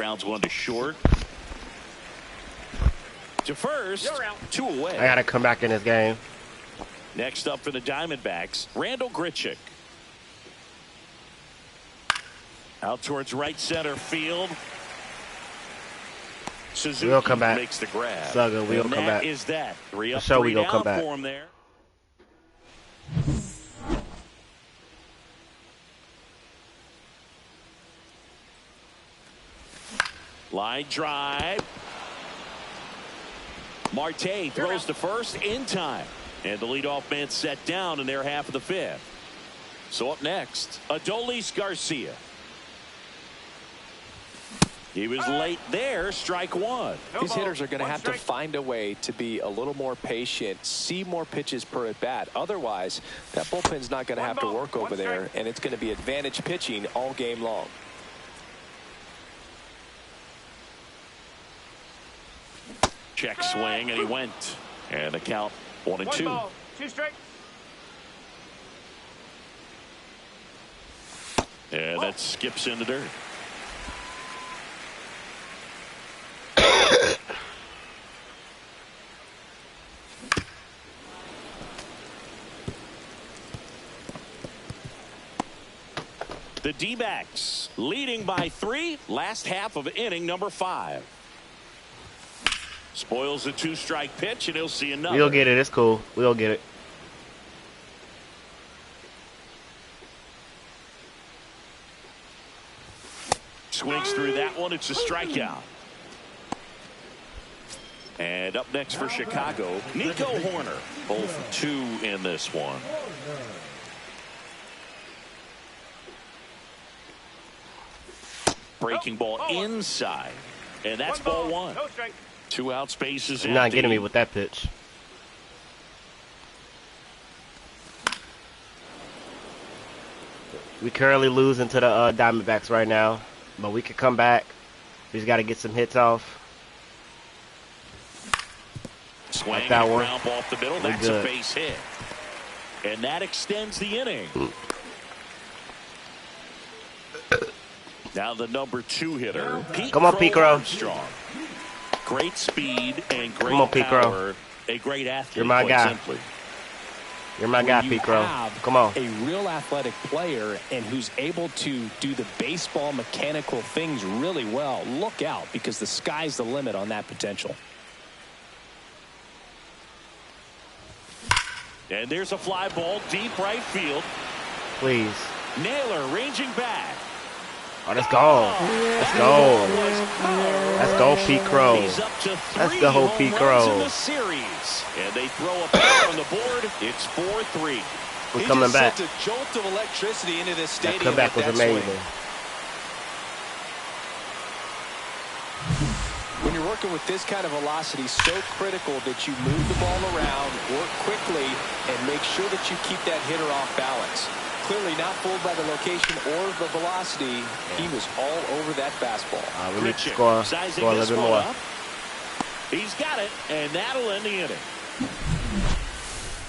Grounds one to short. To first, 2 away. I gotta come back in this game. Next up for the Diamondbacks, Randall Grichuk. Out towards right center field. Suzuki we'll come back. Makes the grab. Sugga, we'll come back. Is that 3 up, for sure 3 we gonna down come back. for him there. Line drive. Marte throws to first in time. And the leadoff man set down in their half of the 5th. So up next, Adolis Garcia. He was late there, strike 1. These hitters are going to have to find a way to be a little more patient, see more pitches per at bat. Otherwise, that bullpen's not going to have to work over there, and it's going to be advantage pitching all game long. Check swing, and he went. And the count 1-2. 2 straight. And that skips into dirt. The D-backs leading by 3. Last half of inning number 5. Spoils a 2-strike pitch, and he'll see another. We'll get it. It's cool. We'll get it. Swings through that one. It's a strikeout. And up next for Chicago, Nico Horner. 0 for 2 in this one. Breaking ball inside. And that's ball 1. 2 out, spaces. You're not getting me with that pitch. We currently losing to the Diamondbacks right now, but we could come back. We just got to get some hits off. Swing like that and a one. ground ball off the middle. That's a base hit. And that extends the inning. Now the number 2 hitter, Pete Come on, Pete Crow. Armstrong. Great speed and great Come on, Pete Crow. power. A great athlete. You're my quite guy. simply. You're my guy, Pete Crow. Come on. A real athletic player and who's able to do the baseball mechanical things really well. Look out, because the sky's the limit on that potential. And there's a fly ball deep right field. Please. Naylor ranging back. Oh, let's go. Let's go. Let's go, Pete Crow. Let's go, Pete Crow. In the series. And they throw a pair on the board. It's 4-3. We're coming back. Sent a jolt of electricity into this stadium. That comeback was amazing. When you're working with this kind of velocity, so critical that you move the ball around, work quickly, and make sure that you keep that hitter off balance. Clearly not fooled by the location or the velocity. He was all over that fastball. We need to score a little bit more. He's got it, and that'll end the inning.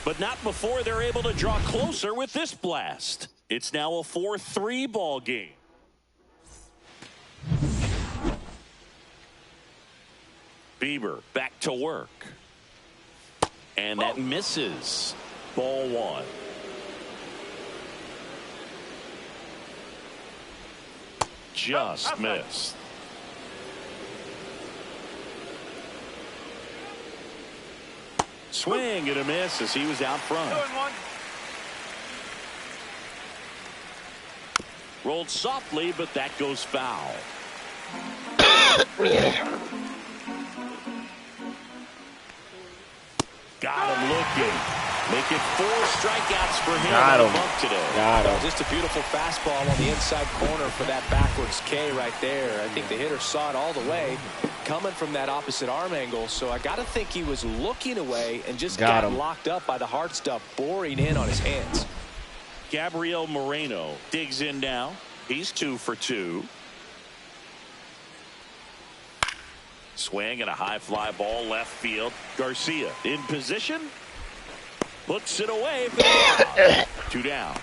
But not before they're able to draw closer with this blast. It's now a 4-3 ball game. Bieber back to work. And that misses. Ball 1. Just missed. Swing and a miss as he was out front. Rolled softly, but that goes foul. Got him looking. Make it 4 strikeouts for him on the bump today. Got him. Just a beautiful fastball on the inside corner for that backwards K right there. I think the hitter saw it all the way coming from that opposite arm angle. So I got to think he was looking away and just got locked up by the hard stuff boring in on his hands. Gabriel Moreno digs in now. He's 2 for 2. Swing and a high fly ball left field. Garcia in position. Puts it away for the out. 2 down.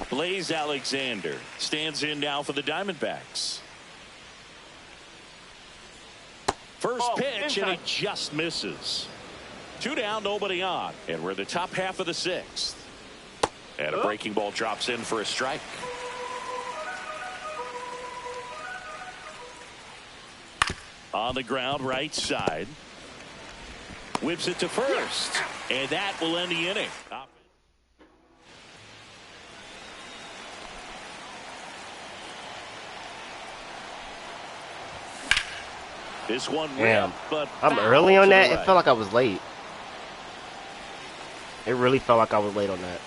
Blaze Alexander stands in now for the Diamondbacks. First pitch, and it just misses. 2 down, nobody on. And we're in the top half of the 6th. And a breaking ball drops in for a strike. On the ground, right side. Whips it to first. And that will end the inning. This one went, but I'm early on that. It felt like I was late. It really felt like I was late on that.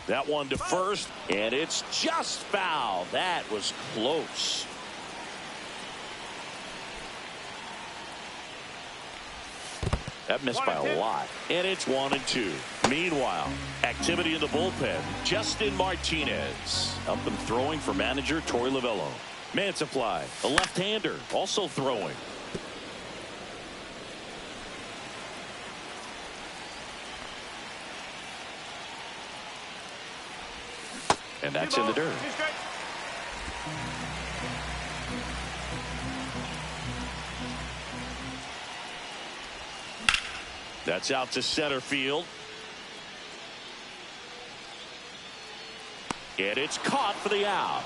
That one to first, and it's just foul. That was close. That missed by a lot. And it's 1-2. Meanwhile, activity in the bullpen. Justin Martinez up and throwing for manager Torey Lovello. Mantiply, a left-hander, also throwing. And that's in the dirt. That's out to center field. And it's caught for the out.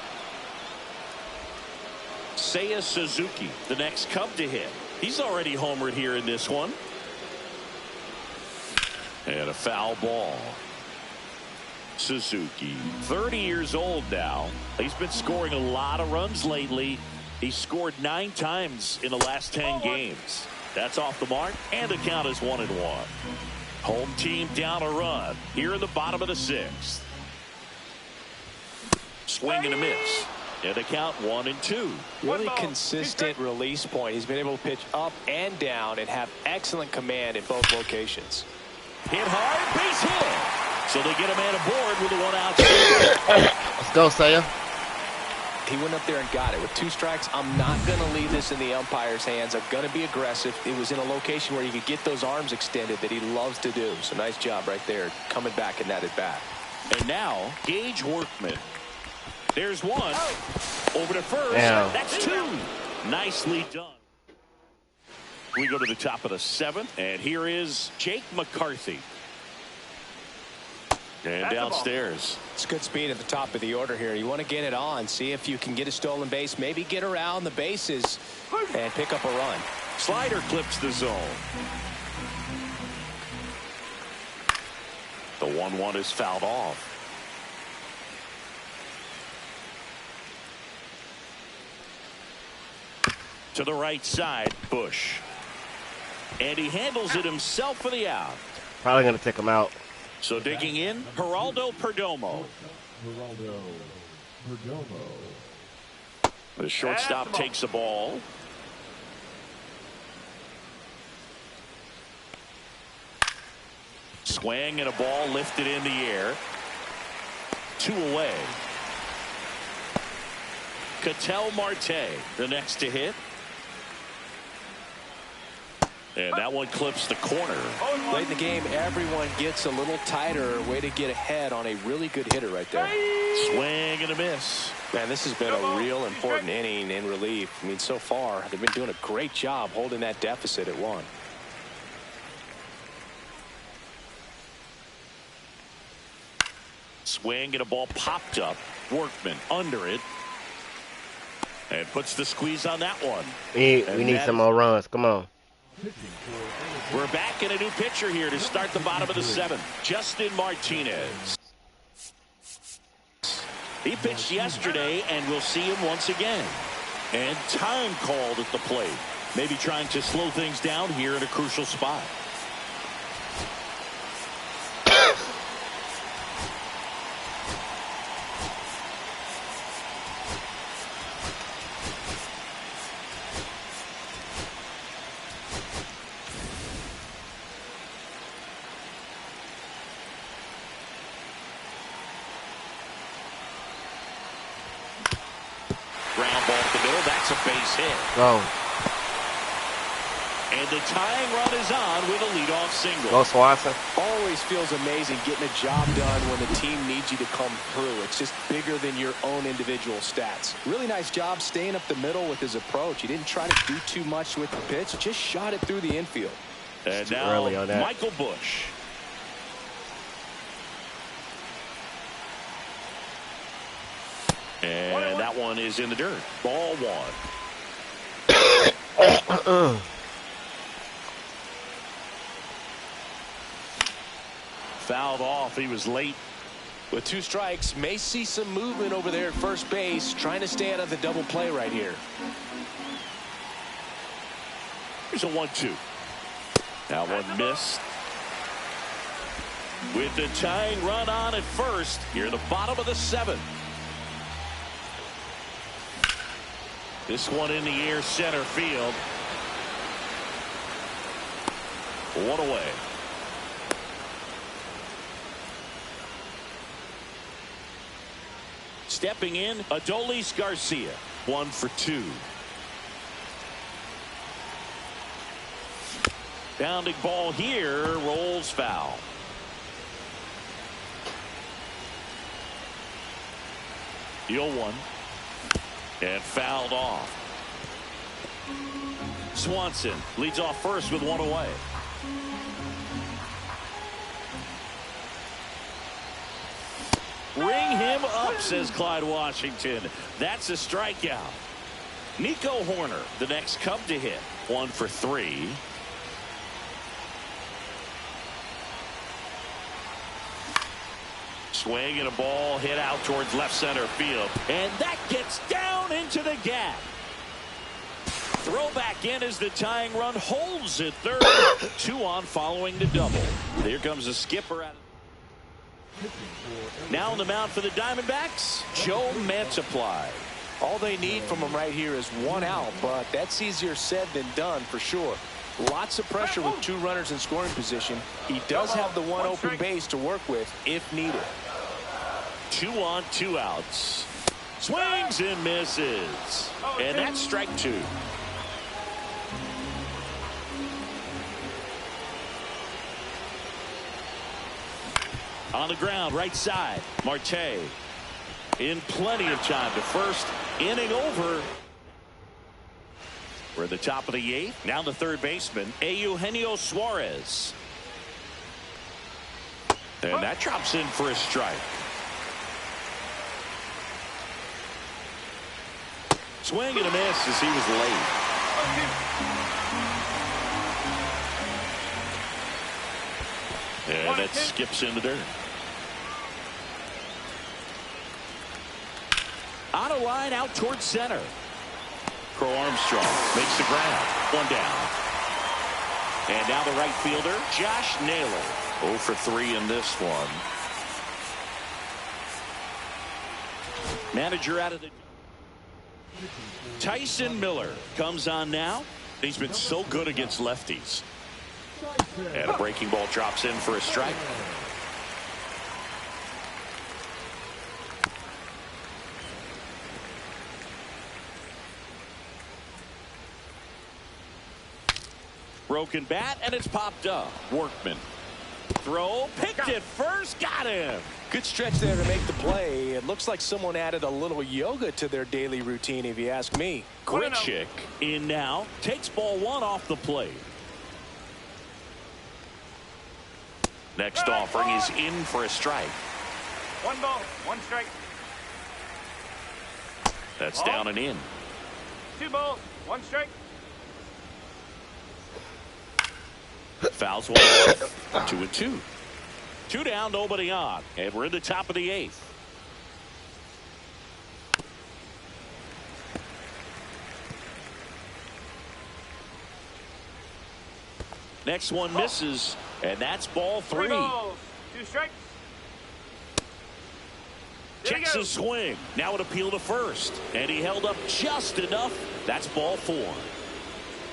Seiya Suzuki, the next Cub to hit. He's already homered here in this one. And a foul ball. Suzuki, 30 years old now. He's been scoring a lot of runs lately. He scored 9 times in the last 10 games. That's off the mark, and the count is 1-1. Home team down a run here in the bottom of the 6th. Swing and a miss. And the count 1-2. Really consistent release point. He's been able to pitch up and down and have excellent command in both locations. Hit hard, base hit. So they get a man aboard with a 1-out. Let's go, Seiya. He went up there and got it. With 2 strikes, I'm not going to leave this in the umpire's hands. I'm going to be aggressive. It was in a location where you could get those arms extended that he loves to do. So nice job right there, coming back in that at bat. And now, Gage Workman. There's one. Over to first. Damn. That's 2. Nicely done. We go to the top of the 7th, and here is Jake McCarthy. And downstairs. It's good speed at the top of the order here. You want to get it on, see if you can get a stolen base, maybe get around the bases and pick up a run. Slider clips the zone. The 1-1 is fouled off. To the right side, Bush. And he handles it himself for the out. Probably going to take him out. So digging in, Geraldo Perdomo. The shortstop takes the ball. Swing and a ball lifted in the air. 2 away. Ketel Marte, the next to hit. And that one clips the corner. Late in the game, everyone gets a little tighter. Way to get ahead on a really good hitter right there. Swing and a miss. Man, this has been a real important inning in relief. I mean, so far, they've been doing a great job holding that deficit at 1. Swing and a ball popped up. Workman under it. And puts the squeeze on that one. We need some more runs. Come on. We're back in a new pitcher here to start the bottom of the 7th. Justin Martinez. He pitched yesterday, and we'll see him once again. And time called at the plate. Maybe trying to slow things down here in a crucial spot. Ground ball to the middle. That's a base hit. Go. And And the tying run is on with a leadoff single. Go Swanson. Always feels amazing getting a job done when the team needs you to come through. It's just bigger than your own individual stats. Really nice job staying up the middle with his approach. He didn't try to do too much with the pitch. He just shot it through the infield. And now early on that. Michael Busch. And that one is in the dirt. Ball one. Fouled off. He was late. With 2 strikes, may see some movement over there at first base, trying to stay out of the double play right here. Here's a 1-2. That one missed. With the tying run on at first, here in the bottom of the 7th. This one in the air, center field. 1 away. Stepping in, Adolis Garcia. 1 for 2. Bounding ball here, rolls foul. The 0-1. And fouled off. Swanson leads off first with 1 away. Ring him up, says Clyde Washington. That's a strikeout. Nico Horner, the next Cub to hit. 1 for 3. Swing and a ball hit out towards left center field. And that gets down into the gap. Throw back in as the tying run holds at third. 2 on following the double. Here comes the skipper out. Now on the mound for the Diamondbacks, Joe Mantiply. All they need from him right here is 1 out, but that's easier said than done for sure. Lots of pressure with 2 runners in scoring position. He does have the 1 open base to work with if needed. 2 on, 2 outs. Swings and misses. And that's strike 2. On the ground, right side, Marte. In plenty of time to first. Inning over. We're at the top of the 8th. Now the third baseman, Eugenio Suarez. And that drops in for a strike. Swing and a miss as he was late. And that skips in the dirt. On a line out towards center. Crow Armstrong makes the ground. 1 down. And now the right fielder, Josh Naylor. 0 for 3 in this one. Manager out of the... Tyson Miller comes on now. He's been so good against lefties. And a breaking ball drops in for a strike. Broken bat, and it's popped up. Workman. Throw, picked it first, got him. Good stretch there to make the play. It looks like someone added a little yoga to their daily routine, if you ask me. Grichuk in now, takes ball 1 off the plate. Next offering is in for a strike. 1 ball, 1 strike. That's down and in. 2 balls, 1 strike. Fouls 1 off. 2-2. 2 down, nobody on. And we're in the top of the 8th. Next one misses, and that's ball 3. 3 balls, 2 strikes. Checks his swing. Now an appeal to first. And he held up just enough. That's ball 4.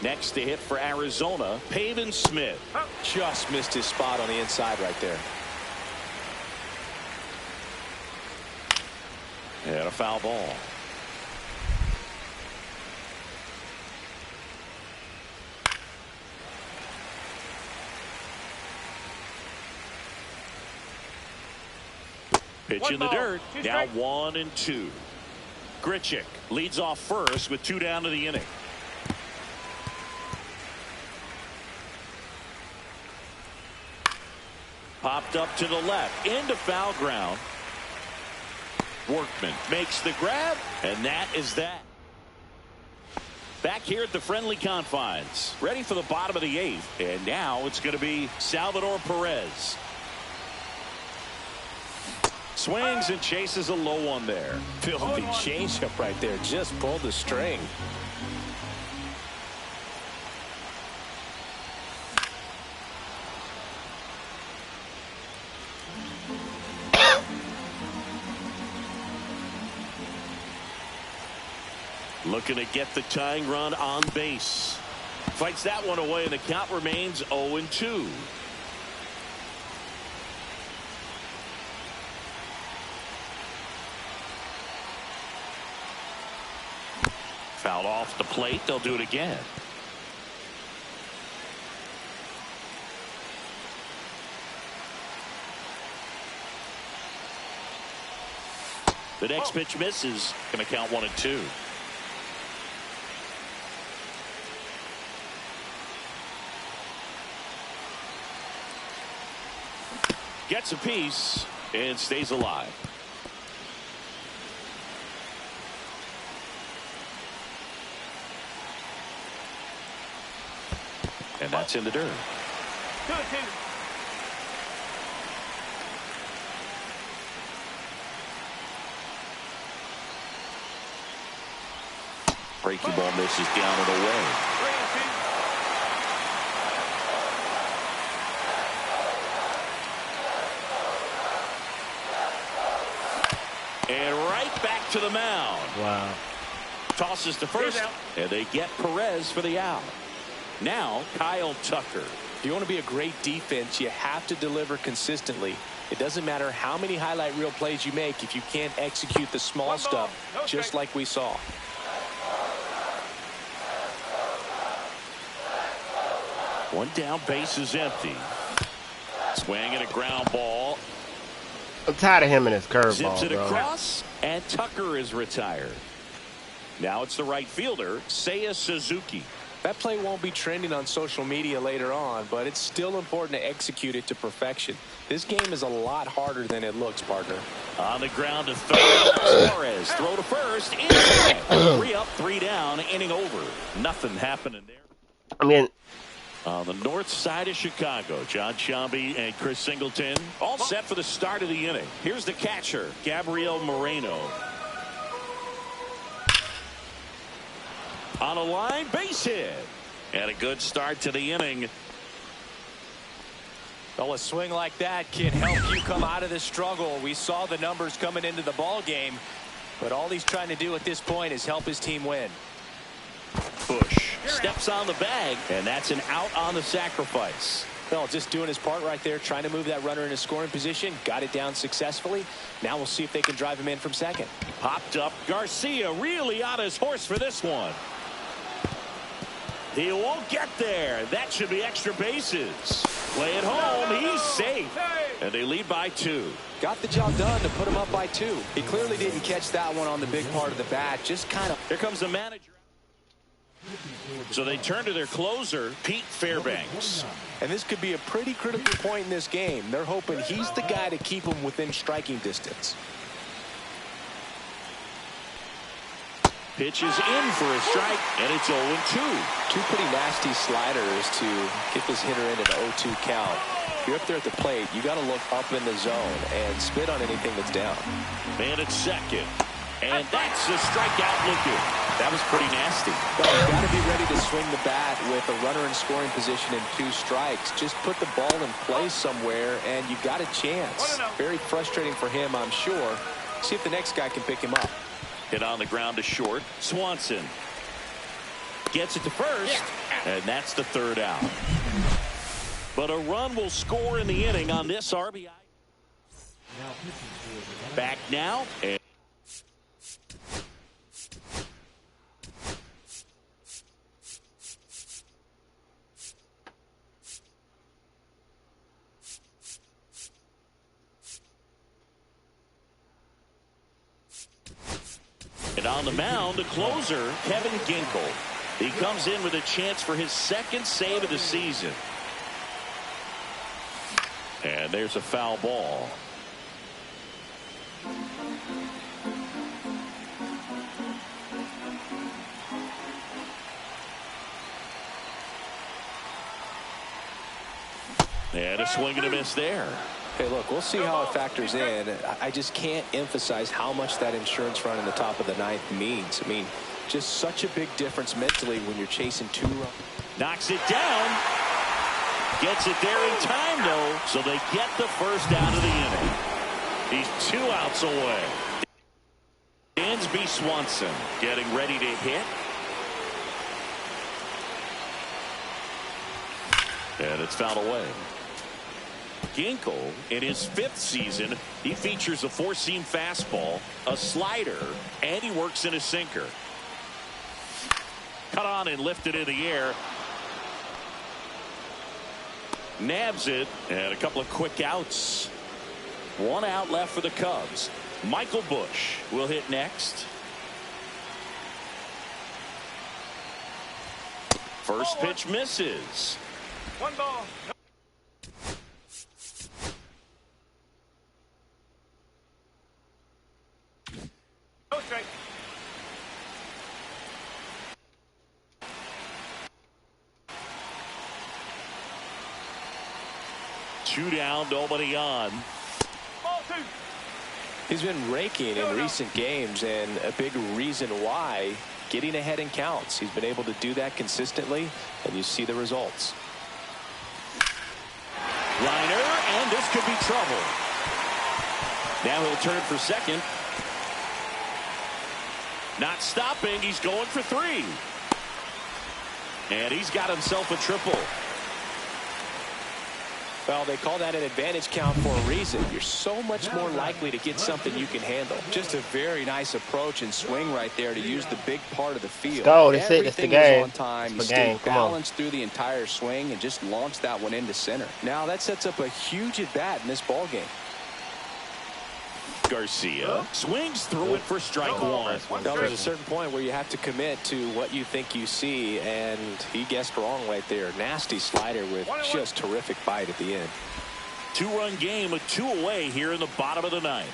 Next to hit for Arizona, Pavin Smith. Just missed his spot on the inside right there. And a foul ball. Pitch One in the ball, dirt. two Now strikes. 1-2. Grichuk leads off first with 2 down to the inning. Popped up to the left into foul ground. Workman makes the grab, and that is that. Back here at the friendly confines, ready for the bottom of the 8th, and now it's going to be Salvador Perez. Swings and chases a low one there. Filthy changeup right there. Just pulled the string. Looking to get the tying run on base. Fights that one away, and the count remains 0-2. Fouled off the plate. They'll do it again. The next pitch misses. Going to count 1-2. Gets a piece and stays alive. And that's in the dirt. 2-2. Breaking ball misses down and away. 3-2. And right back to the mound. Wow. Tosses to first, and they get Perez for the out. Now Kyle Tucker. If you want to be a great defense, you have to deliver consistently. It doesn't matter how many highlight reel plays you make if you can't execute the small stuff, just like we saw. One down, base is empty. Swinging a ground ball. I'm tired of him and his curveball, Zips it bro. across, and Tucker is retired. Now it's the right fielder, Seiya Suzuki. That play won't be trending on social media later on, but it's still important to execute it to perfection. This game is a lot harder than it looks, partner. On the ground to third. Suarez throw to first. Inside. 3 up, 3 down. Inning over. Nothing happening there. I mean, on the north side of Chicago, John Sciambi and Chris Singleton all set for the start of the inning. Here's the catcher, Gabriel Moreno. On a line, base hit. And a good start to the inning. Well, a swing like that can help you come out of this struggle. We saw the numbers coming into the ball game, but all he's trying to do at this point is help his team win. Bush steps on the bag, and that's an out on the sacrifice. Well, just doing his part right there, trying to move that runner in a scoring position. Got it down successfully. Now we'll see if they can drive him in from second. Popped up. Garcia really on his horse for this one. He won't get there. That should be extra bases. Play it home. He's safe. And they lead by 2. Got the job done to put him up by 2. He clearly didn't catch that one on the big part of the bat. Just kind of. Here comes the manager. So they turn to their closer, Pete Fairbanks. And this could be a pretty critical point in this game. They're hoping he's the guy to keep them within striking distance. Pitch is in for a strike, and it's 0-2. Two pretty nasty sliders to get this hitter into the 0-2 count. If you're up there at the plate, you got to look up in the zone and spit on anything that's down. Man at second. And that's a strikeout looking. That was pretty nasty. Well, you got to be ready to swing the bat with a runner in scoring position and 2 strikes. Just put the ball in play somewhere, and you got a chance. Very frustrating for him, I'm sure. See if the next guy can pick him up. Hit on the ground to short. Swanson gets it to first, and that's the 3rd out. But a run will score in the inning on this RBI. Back now. And And on the mound, the closer, Kevin Ginkel. He comes in with a chance for his second save of the season. And there's a foul ball. And a swing and a miss there. Hey, look, we'll see how it factors in. I just can't emphasize how much that insurance run in the top of the ninth means. I mean, just such a big difference mentally when you're chasing 2 runs. Knocks it down. Gets it there in time, though, so they get the first out of the inning. He's 2 outs away. Dansby Swanson getting ready to hit. And it's fouled away. Ginkel, in his 5th season, he features a 4-seam fastball, a slider, and he works in a sinker. Cut on and lifted in the air. Nabs it, and a couple of quick outs. 1 out left for the Cubs. Michael Busch will hit next. First pitch misses. 1 ball. No strike. Two down, nobody on. Ball 2. He's been raking in recent games, and a big reason why, getting ahead in counts. He's been able to do that consistently, and you see the results. Liner, and this could be trouble. Now he'll turn for second. Not stopping. He's going for 3. And he's got himself a triple. Well, they call that an advantage count for a reason. You're so much more likely to get something you can handle. Just a very nice approach and swing right there to use the big part of the field. Go, that's it. That's the game. On time. It's He the game. stayed balanced through the entire swing and just launched that one into center. Now that sets up a huge at bat in this ball game. Garcia swings through it for strike 1. Now there's a certain point where you have to commit to what you think you see, and he guessed wrong right there. Nasty slider with just terrific bite at the end. 2-run game, a 2 away here in the bottom of the 9th.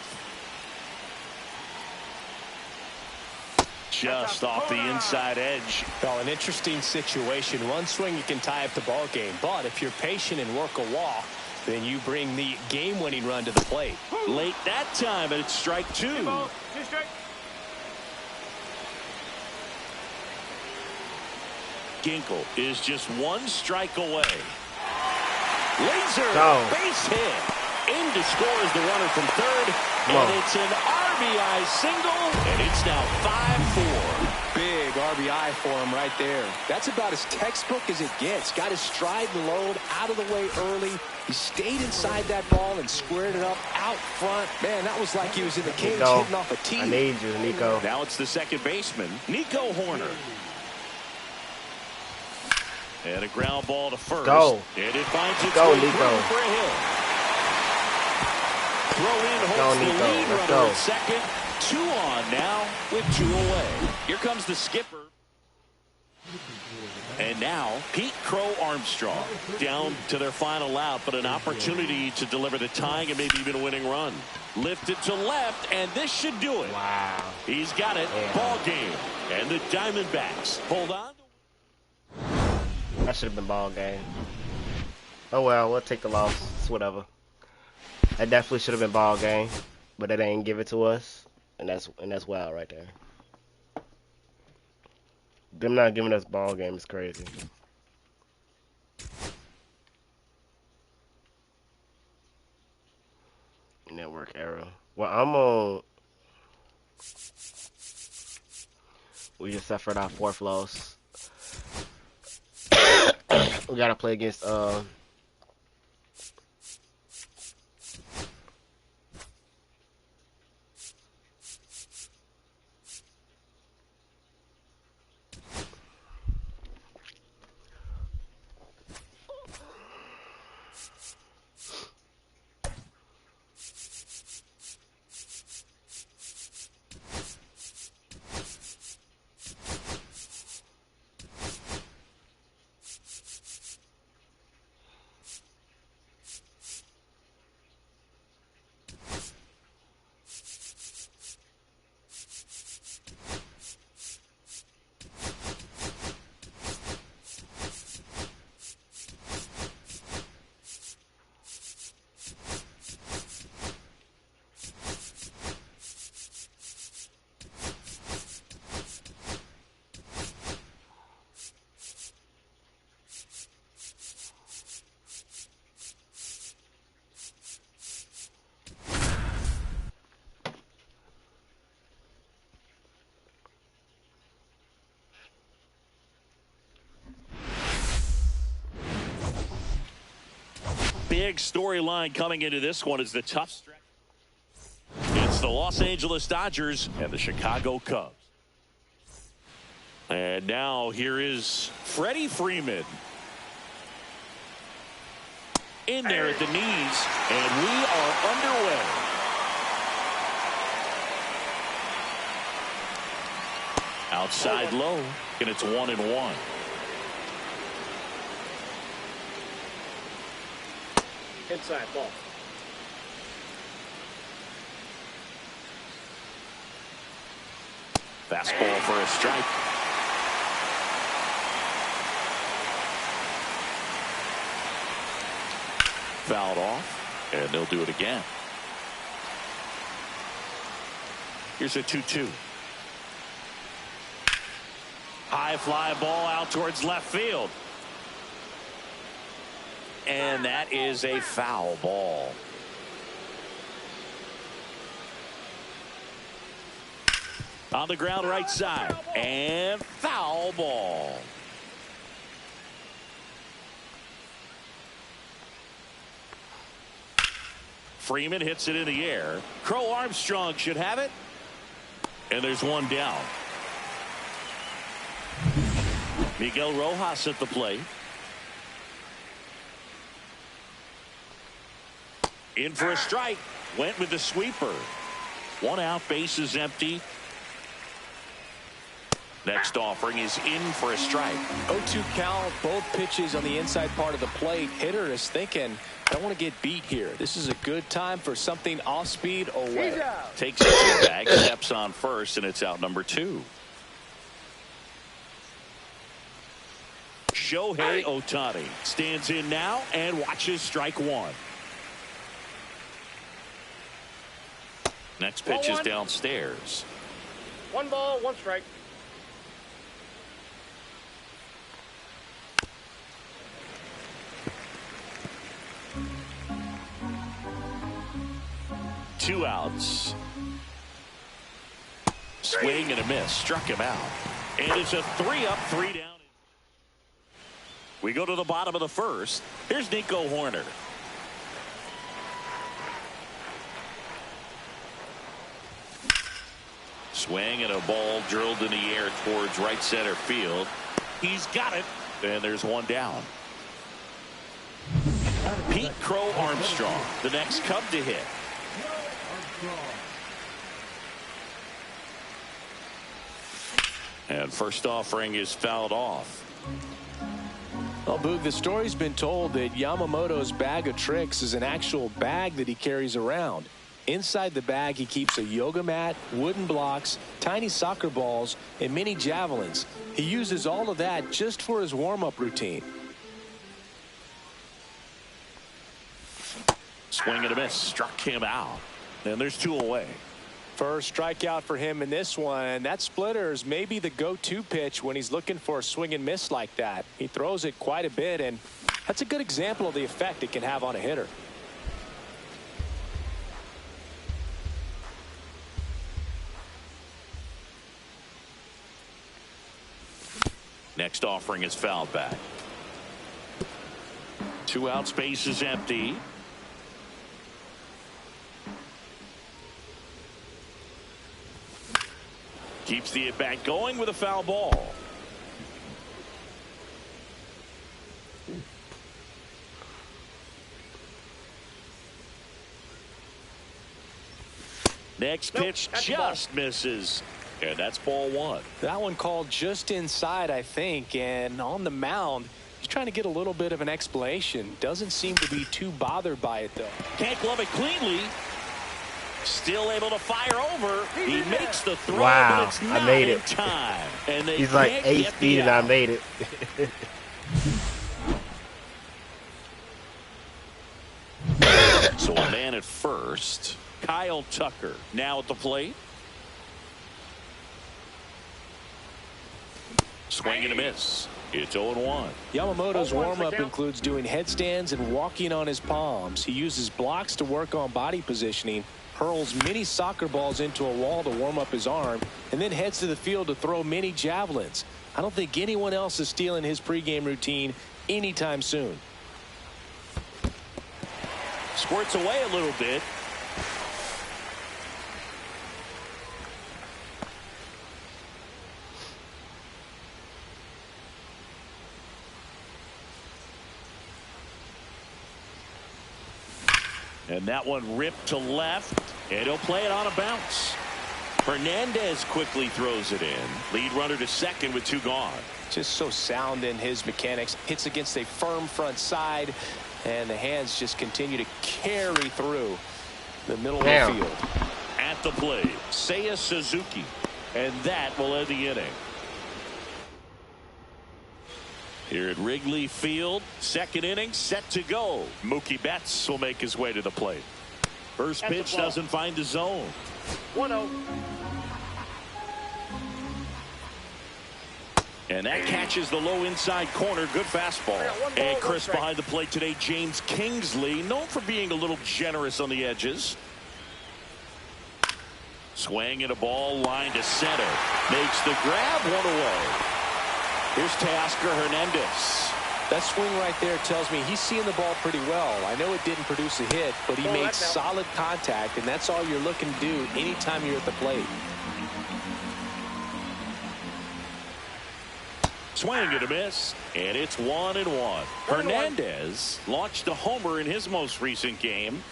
Just off the inside edge. Well, an interesting situation. One swing you can tie up the ball game, but if you're patient and work a walk, then you bring the game-winning run to the plate. Late that time, and it's strike 2. 2 balls, 2 strikes. Ginkel is just 1 strike away. Laser base hit. In to score is the runner from third. And it's an RBI single. And it's now 5-4. Big RBI for him right there. That's about as textbook as it gets. Got his stride and load out of the way early. He stayed inside that ball and squared it up out front. Man, that was like he was in the cage hitting off a tee. I need you, Nico. Now it's the second baseman, Nico Horner. And a ground ball to first. Go. And it finds its Go, way Nico. through for a hit. Throw in holds the lead Let's runner go. at second. 2 on now with 2 away. Here comes the skipper. And now Pete Crow Armstrong down to their final out, but an opportunity to deliver the tying and maybe even a winning run. Lifted to left, and this should do it. Wow. He's got it. Yeah. Ball game. And the Diamondbacks hold on. That should have been ball game. Oh well, we'll take the loss. It's whatever. That definitely should have been ball game, but they didn't give it to us, and that's wild right there. Them not giving us ball game is crazy. Network error. Well, I'm on. We just suffered our 4th loss. We gotta play against big storyline coming into this one is the tough stretch. It's the Los Angeles Dodgers and the Chicago Cubs. And now here is Freddie Freeman. In there at the knees, and we are underway. Outside low, and it's 1-1. Inside ball. Fastball for a strike. Fouled off, and they'll do it again. Here's a 2-2. High fly ball out towards left field. And that is a foul ball. On the ground right side. And foul ball. Freeman hits it in the air. Crow Armstrong should have it. And there's one down. Miguel Rojas at the plate. In for a strike. Went with the sweeper. One out, base is empty. Next offering is in for a strike. 0-2 count, both pitches on the inside part of the plate. Hitter is thinking, I don't want to get beat here. This is a good time for something off speed away. Takes it to the bag, steps on first, and it's out number 2. Shohei Ohtani stands in now and watches strike 1. Next pitch is downstairs. 1 ball, 1 strike. Two outs. Swing and a miss. Struck him out. And it's a 3-up, 3 down. We go to the bottom of the first. Here's Nico Horner. Swing and a ball drilled in the air towards right center field. He's got it. And there's one down. Pete Crow Armstrong, the next Cub to hit. And first offering is fouled off. Well, Boog, the story's been told that Yamamoto's bag of tricks is an actual bag that he carries around. Inside the bag, he keeps a yoga mat, wooden blocks, tiny soccer balls, and mini javelins. He uses all of that just for his warm-up routine. Swing and a miss. Struck him out. And there's 2 away. First strikeout for him in this one. That splitter is maybe the go-to pitch when he's looking for a swing and miss like that. He throws it quite a bit, and that's a good example of the effect it can have on a hitter. Next offering is fouled back. 2 out, space is empty. Keeps the at-bat going with a foul ball. Next pitch just misses. And that's ball 1. That one called just inside, I think, and on the mound, he's trying to get a little bit of an explanation. Doesn't seem to be too bothered by it, though. Can't glove it cleanly. Still able to fire over. He makes the throw, Wow, but it's not I made in it. time. And they He's like can't 8 get feet the and I out. made it. So a man at first. Kyle Tucker now at the plate. Swing and a miss. It's 0-1. Yamamoto's warm-up includes doing headstands and walking on his palms. He uses blocks to work on body positioning, hurls mini soccer balls into a wall to warm up his arm, and then heads to the field to throw mini javelins. I don't think anyone else is stealing his pregame routine anytime soon. Squirts away a little bit. And that one ripped to left, and he'll play it on a bounce. Hernandez quickly throws it in. Lead runner to second with 2 gone. Just so sound in his mechanics. Hits against a firm front side, and the hands just continue to carry through the middle of the field. At the plate, Seiya Suzuki, and that will end the inning. Here at Wrigley Field, second inning set to go. Mookie Betts will make his way to the plate. First pitch doesn't find the zone. 1-0. And that catches the low inside corner. Good fastball. And Chris behind the plate today, James Kingsley, known for being a little generous on the edges. Swing and a ball line to center. Makes the grab, 1 away. Here's Teoscar Hernandez. That swing right there tells me he's seeing the ball pretty well. I know it didn't produce a hit, but he made solid contact, and that's all you're looking to do anytime you're at the plate. Swing and a miss, and it's 1-1. Hernandez launched a homer in his most recent game.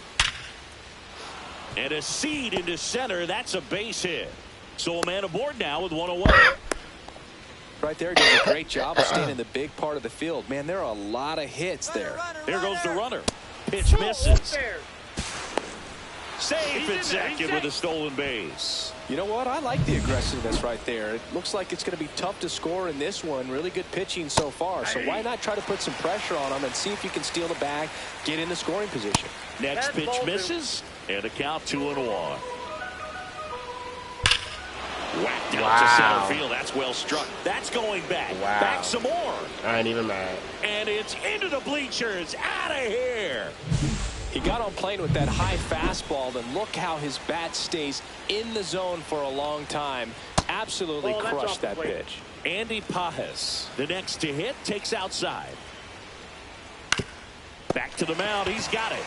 And a seed into center. That's a base hit. So a man aboard now with 1 away. Right there, does a great job of staying in the big part of the field. Man, there are a lot of hits there. There goes the runner. Pitch misses. Safe at second with a stolen base. You know what? I like the aggressiveness right there. It looks like it's going to be tough to score in this one. Really good pitching so far. So why not try to put some pressure on him and see if you can steal the bag, get in the scoring position. Next pitch misses, and a count 2-1. Whacked out to center field. That's well struck. That's going back. Back some more. I ain't even mad. And it's into the bleachers. Out of here. He got on plane with that high fastball, and look how his bat stays in the zone for a long time. Absolutely crushed that pitch. Andy Pajes, the next to hit, takes outside. Back to the mound. He's got it.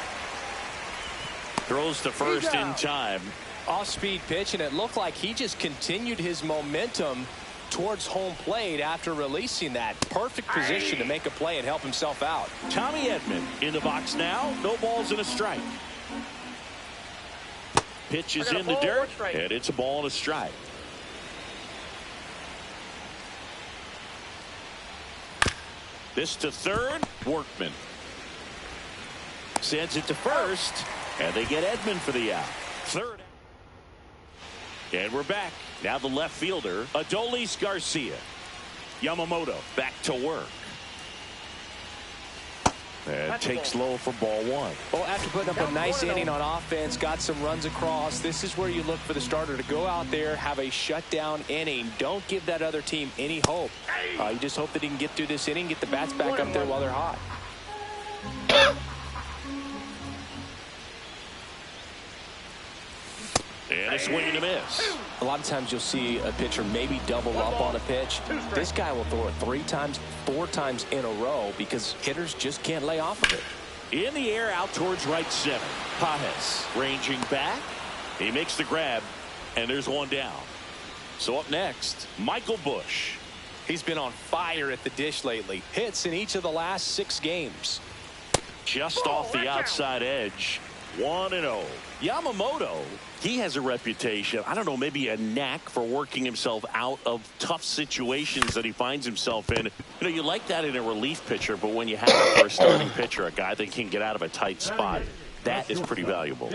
Throws to first in time. Off-speed pitch, and it looked like he just continued his momentum towards home plate after releasing that. Perfect position to make a play and help himself out. Tommy Edman in the box now. No balls and a strike. Pitch is in the dirt, and it's a ball and a strike. This to third. Workman sends it to first, and they get Edman for the out. Third. And we're back. Now the left fielder, Adolis Garcia. Yamamoto back to work. And takes low for ball 1. Well, after putting up a nice inning on offense, got some runs across, this is where you look for the starter to go out there, have a shutdown inning. Don't give that other team any hope. You just hope that he can get through this inning, get the bats back up there while they're hot. And a swing and a miss. A lot of times you'll see a pitcher maybe double up on a pitch. This guy will throw it 3 times, 4 times in a row because hitters just can't lay off of it. In the air out towards right center. Pajes ranging back. He makes the grab, and there's 1 down. So up next, Michael Busch. He's been on fire at the dish lately. Hits in each of the last 6 games. Just off the outside edge. 1-0. Yamamoto, he has a reputation, I don't know, maybe a knack for working himself out of tough situations that he finds himself in. You know, you like that in a relief pitcher, but when you have it for a starting pitcher, a guy that can get out of a tight spot, that is pretty valuable.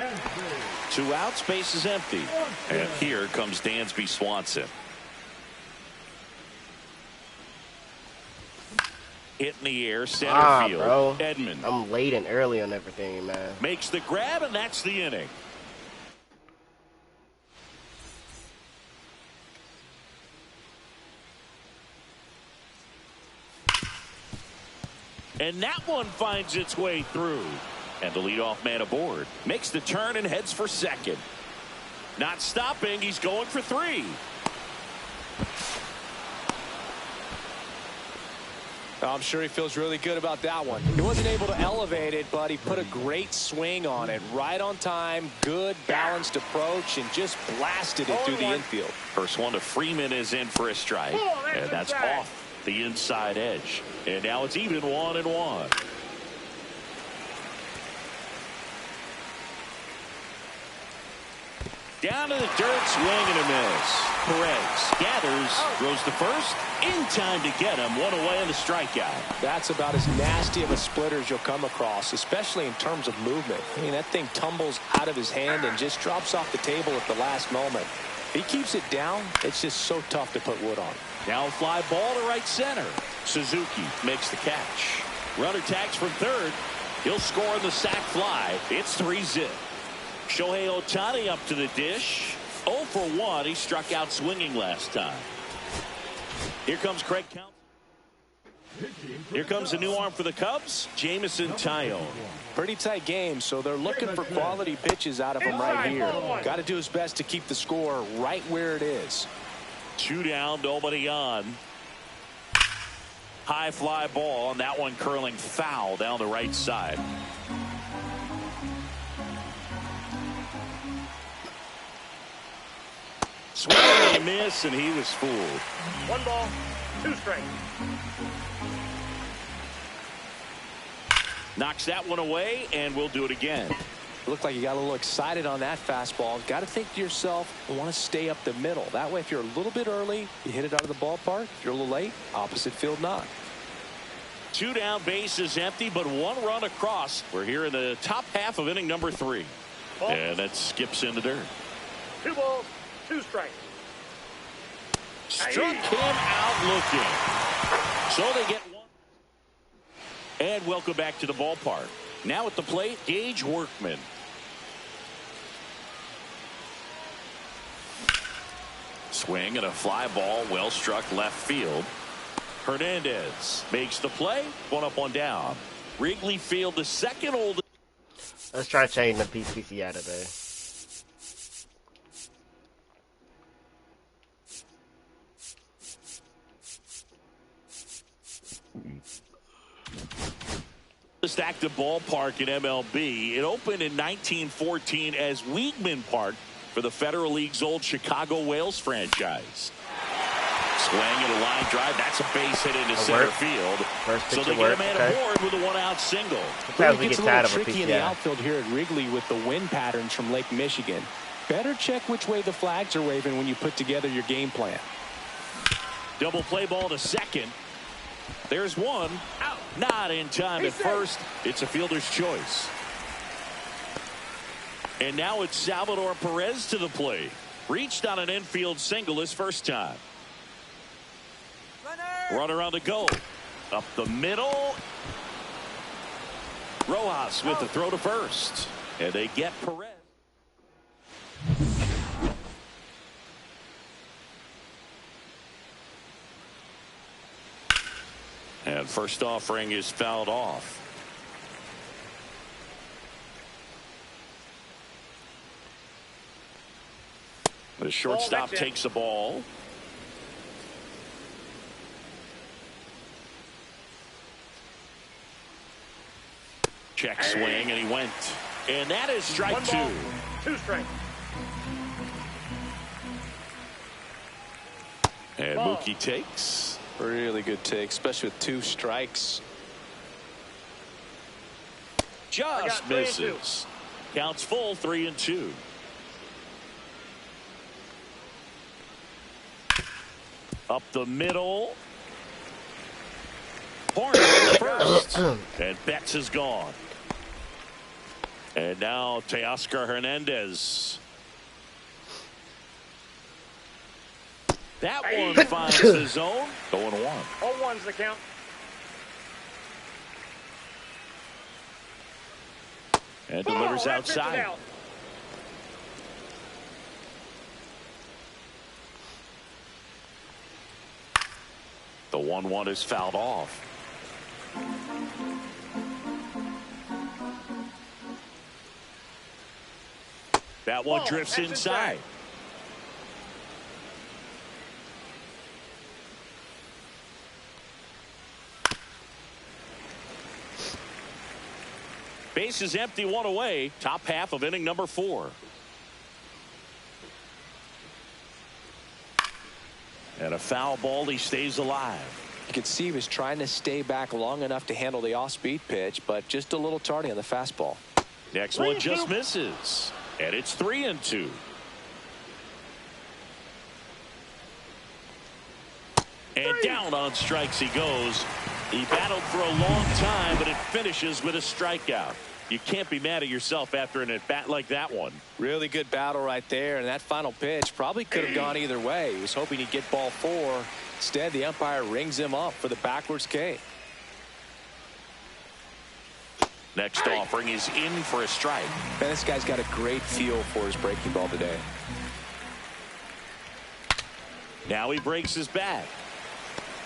2 outs, base is empty. And here comes Dansby Swanson. Hit in the air, center field. Bro. Edman. I'm late and early on everything, man. Makes the grab, and that's the inning. And that one finds its way through. And the leadoff man aboard makes the turn and heads for second. Not stopping, he's going for 3. I'm sure he feels really good about that one. He wasn't able to elevate it, but he put a great swing on it. Right on time, good balanced approach, and just blasted it through the infield. First one to Freeman is in for a strike. And that's off the inside edge. And now it's even 1-1. Down to the dirt, swing and a miss. Perez gathers, throws to first, in time to get him. One away on the strikeout. That's about as nasty of a splitter as you'll come across, especially in terms of movement. I mean, that thing tumbles out of his hand and just drops off the table at the last moment. If he keeps it down, it's just so tough to put wood on. Now fly ball to right center. Suzuki makes the catch. Runner tags from third. He'll score on the sac fly. It's 3-0. Shohei Ohtani up to the dish. 0 for 1. He struck out swinging last time. Here comes Craig Count. Here comes a new arm for the Cubs, Jamison Tyone. Pretty tight game, so they're looking for quality pitches out of him right here. Got to do his best to keep the score right where it is. 2 down, nobody on. High fly ball, and that one curling foul down the right side. Swing and a miss, and he was fooled. 1 ball, 2 strikes. Knocks that one away, and we'll do it again. Looked like you got a little excited on that fastball. Got to think to yourself, I want to stay up the middle. That way, if you're a little bit early, you hit it out of the ballpark. If you're a little late, opposite field knock. 2 down, bases empty, but 1 run across. We're here in the top half of inning number 3. And that skips in the dirt. 2 balls, 2 strikes. Struck him out looking. So they get 1. And welcome back to the ballpark. Now at the plate, Gage Workman. Swing and a fly ball, well struck left field. Hernandez makes the play. 1 up, 1 down. Wrigley Field, the second oldest. Let's try changing the PCC out of there. Active ballpark in MLB. It opened in 1914 as Weigman Park for the Federal League's old Chicago Whales franchise. Swing and a line drive. That's a base hit into center field. So they get a man aboard with a 1-out single. It gets a little tricky in the outfield here at Wrigley with the wind patterns from Lake Michigan. Better check which way the flags are waving when you put together your game plan. Double play ball to second. There's 1. Out. Not in time at first. It's a fielder's choice. And now it's Salvador Perez to the plate. Reached on an infield single his first time. Runner on the go. Up the middle. Rojas with the throw to first. And they get Perez. And first offering is fouled off. The shortstop takes the ball. Check swing, and he went. And that is strike 2. 2 strikes. And Mookie takes. Really good take, especially with 2 strikes. Just misses. Counts full, 3-2. Up the middle. Horner first. And Betts is gone. And now Teoscar Hernandez. That one finds the zone. 0-1. 0-1's the count. And delivers outside. Out. The 1-1 is fouled off. That one drifts inside. Base is empty, one away. Top half of inning number 4. And a foul ball. He stays alive. You could see he was trying to stay back long enough to handle the off-speed pitch, but just a little tardy on the fastball. Next one just misses. And it's 3-2. And down on strikes he goes. He battled for a long time, but it finishes with a strikeout. You can't be mad at yourself after an at-bat like that one. Really good battle right there, and that final pitch probably could have gone either way. He was hoping he'd get ball 4. Instead, the umpire rings him up for the backwards K. Next offering is in for a strike. Man, this guy's got a great feel for his breaking ball today. Now he breaks his bat.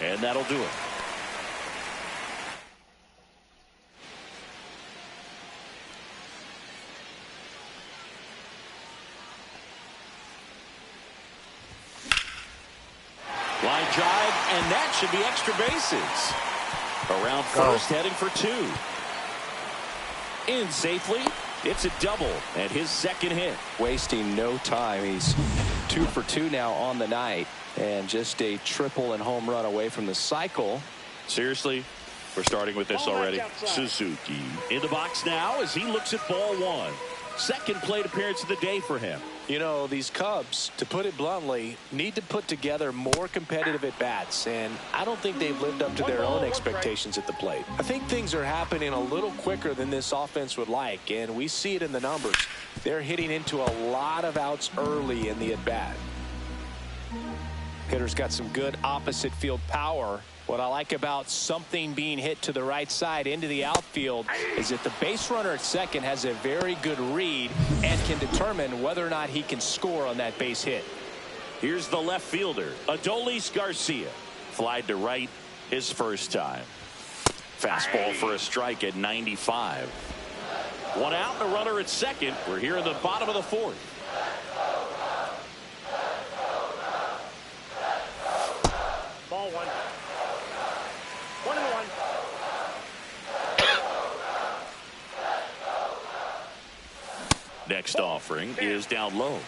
And that'll do it. Line drive, and that should be extra bases. Around first, heading for 2. In safely. It's a double and his second hit. Wasting no time. He's 2 for 2 now on the night, and just a triple and home run away from the cycle. Seriously, we're starting with this already. Suzuki in the box now as he looks at ball 1. Second plate appearance of the day for him. You know, these Cubs, to put it bluntly, need to put together more competitive at-bats, and I don't think they've lived up to their own expectations at the plate. I think things are happening a little quicker than this offense would like, and we see it in the numbers. They're hitting into a lot of outs early in the at-bat. Hitter's got some good opposite field power. What I like about something being hit to the right side into the outfield is that the base runner at second has a very good read and can determine whether or not he can score on that base hit. Here's the left fielder, Adolis Garcia. Flied to right his first time. Fastball for a strike at 95. 1 out and a runner at second. We're here in the bottom of the 4th. Ball 1. 1-1. Next offering is down low.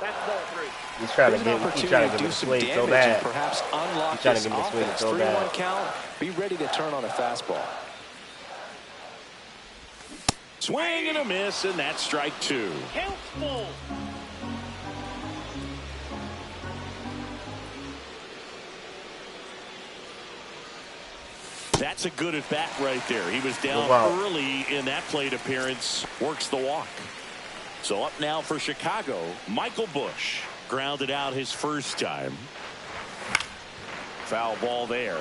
That's ball 3. He's trying to get him swing so bad. Perhaps unlock He's trying to this get him to swing offense. so 3-1 bad. count. Be ready to turn on a fastball. Swing and a miss, and that's strike 2. Count full. That's a good at bat right there. He was down early in that plate appearance. Works the walk. So up now for Chicago, Michael Busch. Grounded out his first time. Foul ball there.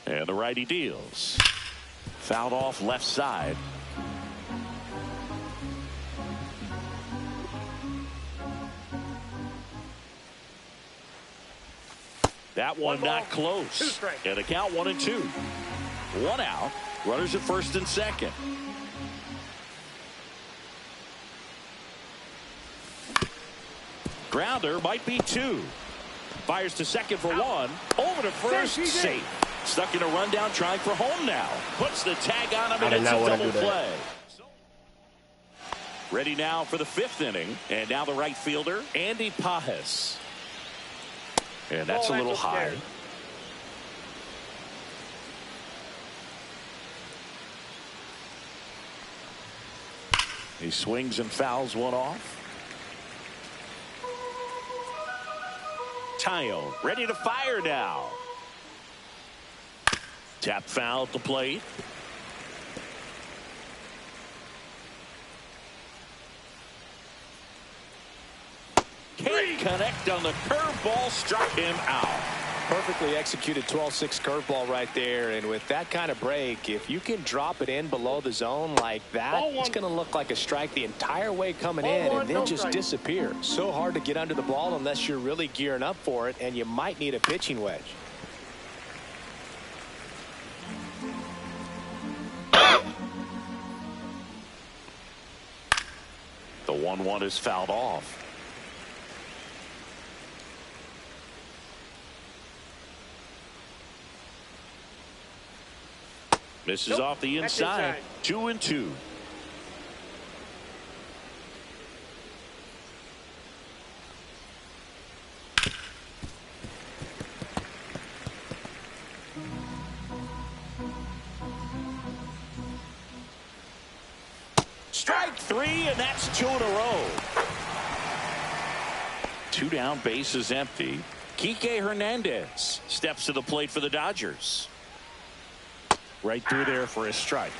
And the righty deals. Fouled off left side. That one not close. And the count 1-2. 1 out. Runners at first and second. Grounder might be 2. Fires to second for 1. Over to first. Safe. Stuck in a rundown, trying for home now. Puts the tag on him, and it's a double play. Ready now for the 5th inning. And now the right fielder, Andy Pajes. And that's a little high. He swings and fouls one off. Tayo ready to fire now. Tap foul at the plate. Can't connect on the curveball, struck him out. Perfectly executed 12-6 curveball right there, and with that kind of break, if you can drop it in below the zone like that, it's going to look like a strike the entire way coming in and then just disappear. So hard to get under the ball unless you're really gearing up for it, and you might need a pitching wedge. 1-1 is fouled off. Misses off the inside. 2-2. Strike 3, and that's 2 in a row. 2 down, base is empty. Kike Hernandez steps to the plate for the Dodgers. Right through there for a strike.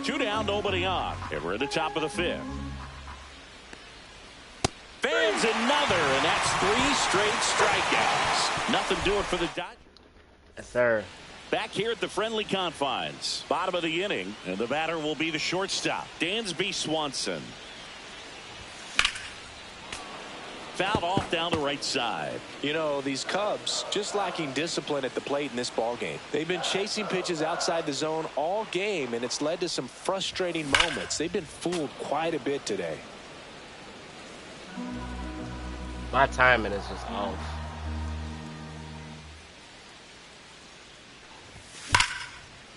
Two down, nobody on. And we're at the top of the 5th. Fans another, and that's 3 straight strikeouts. Nothing doing for the Dodgers. Yes, sir. Back here at the friendly confines. Bottom of the inning, and the batter will be the shortstop, Dansby Swanson. Fouled off down the right side. You know, these Cubs just lacking discipline at the plate in this ball game. They've been chasing pitches outside the zone all game, and it's led to some frustrating moments. They've been fooled quite a bit today. My timing is just off.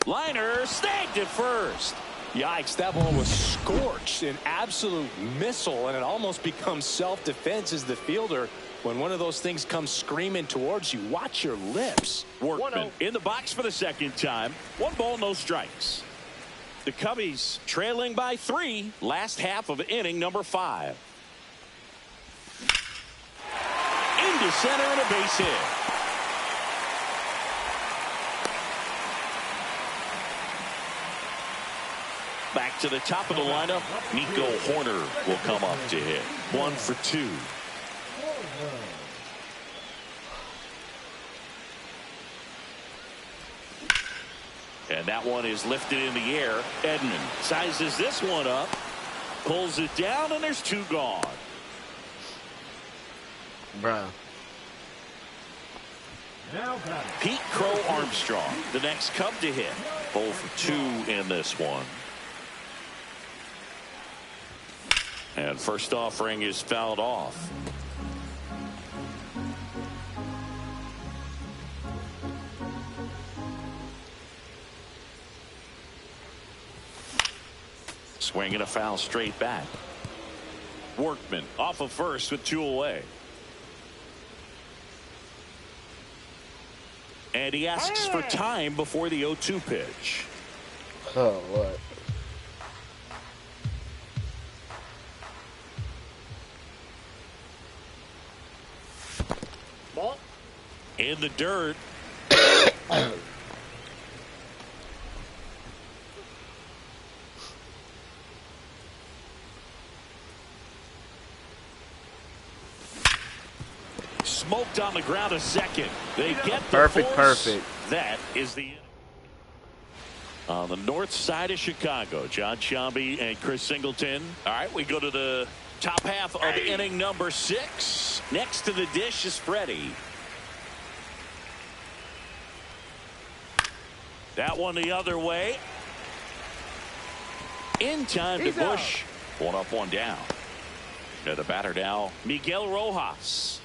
Liner snagged at first. Yikes, that ball was scorched, an absolute missile, and it almost becomes self-defense as the fielder. When one of those things comes screaming towards you, watch your lips. Workman in the box for the second time. 1 ball, no strikes. The Cubbies trailing by 3, last half of inning number 5. Into center and a base hit. Back to the top of the lineup. Nico Horner will come up to hit. 1 for 2. And that one is lifted in the air. Edman sizes this one up, pulls it down, and there's 2 gone. Bruh. Pete Crow Armstrong, the next Cub to hit. 0 for 2 in this one. And first offering is fouled off. Swinging a foul straight back. Workman off of first with 2 away. And he asks for time before the 0-2 pitch. Oh, what? Ball. In the dirt. Smoked on the ground a second. They get the Perfect, force. perfect. That is the on the north side of Chicago. John Sciambi and Chris Singleton. All right, we go to the top half of inning number 6. Next to the dish is Freddie. That one the other way. In time to Bush. 1 up, 1 down. To the batter now, Miguel Rojas.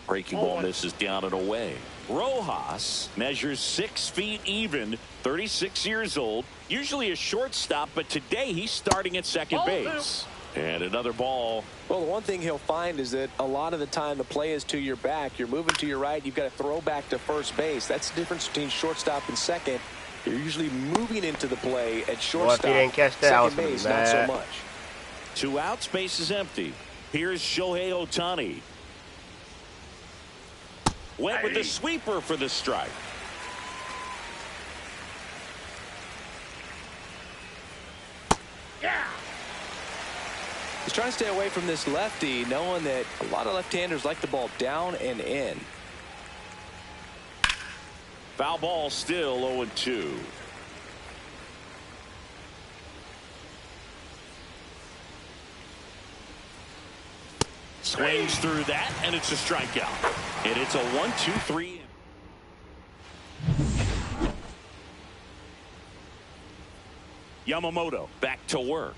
Breaking ball misses down and away. Rojas measures 6 feet even, 36 years old, usually a shortstop, but today he's starting at second base. And another ball. Well, the one thing he'll find is that a lot of the time the play is to your back. You're moving to your right. You've got to throw back to first base. That's the difference between shortstop and second. You're usually moving into the play at shortstop. Well, if he didn't catch that, second base, not so much. 2 outs, base is empty. Here's Shohei Ohtani. Went with the sweeper for the strike. He's trying to stay away from this lefty, knowing that a lot of left-handers like the ball down and in. Foul ball, still 0-2. Swings through that, and it's a strikeout. And it's a 1-2-3. Yamamoto back to work.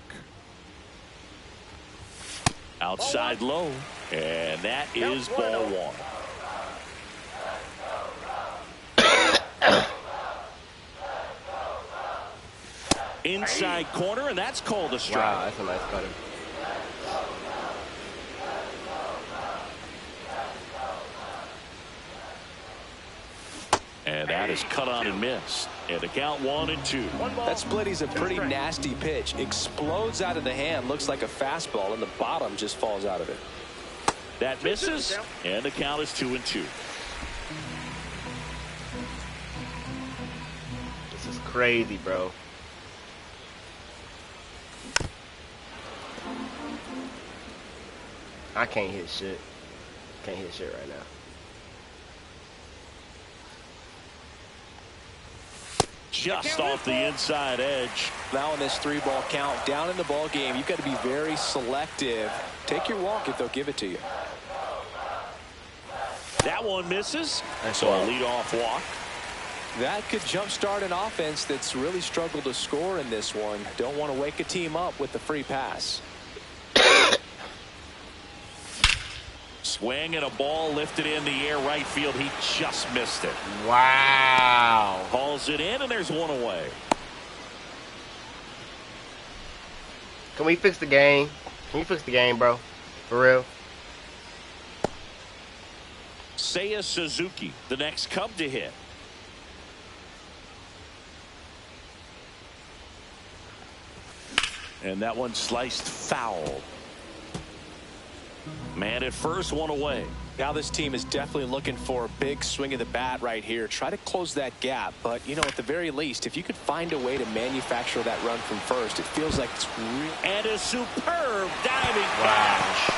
Outside low, and that is ball one. Inside corner, and that's called a strike. Wow, that's a nice cutter. And that is cut on and missed. And the count 1-2. That split is a pretty nasty pitch. Explodes out of the hand. Looks like a fastball, and the bottom just falls out of it. That misses, and the count is 2-2. This is crazy, bro. I can't hit shit. Can't hit shit right now. Just off the inside edge. Now in this 3-ball count, down in the ball game, you've got to be very selective. Take your walk if they'll give it to you. That one misses. That's So a right. leadoff walk. That could jumpstart an offense that's really struggled to score in this one. Don't want to wake a team up with the free pass. Swing and a ball lifted in the air right field. He just missed it. Wow. Hauls it in, and there's one away. Can we fix the game? Can you fix the game, bro? For real? Seiya Suzuki, the next Cub to hit. And that one sliced foul. Man at first, one away. Now this team is definitely looking for a big swing of the bat right here. Try to close that gap. But, you know, at the very least, if you could find a way to manufacture that run from first, it feels like it's real. And a superb diving catch.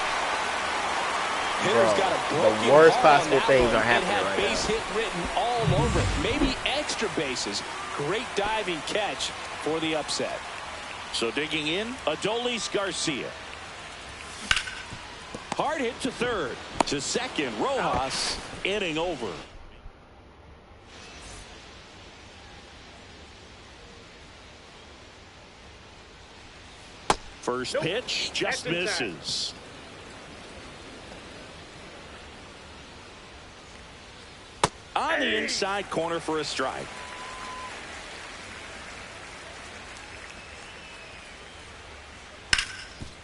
Hitter's got a broken the worst ball on possible that things one. are happening It had right base now. hit written all over it. Maybe extra bases. Great diving catch for the upset. So digging in, Adolis Garcia. Hard hit to third. To second, Rojas. Inning over. First pitch just misses. On the inside corner for a strike.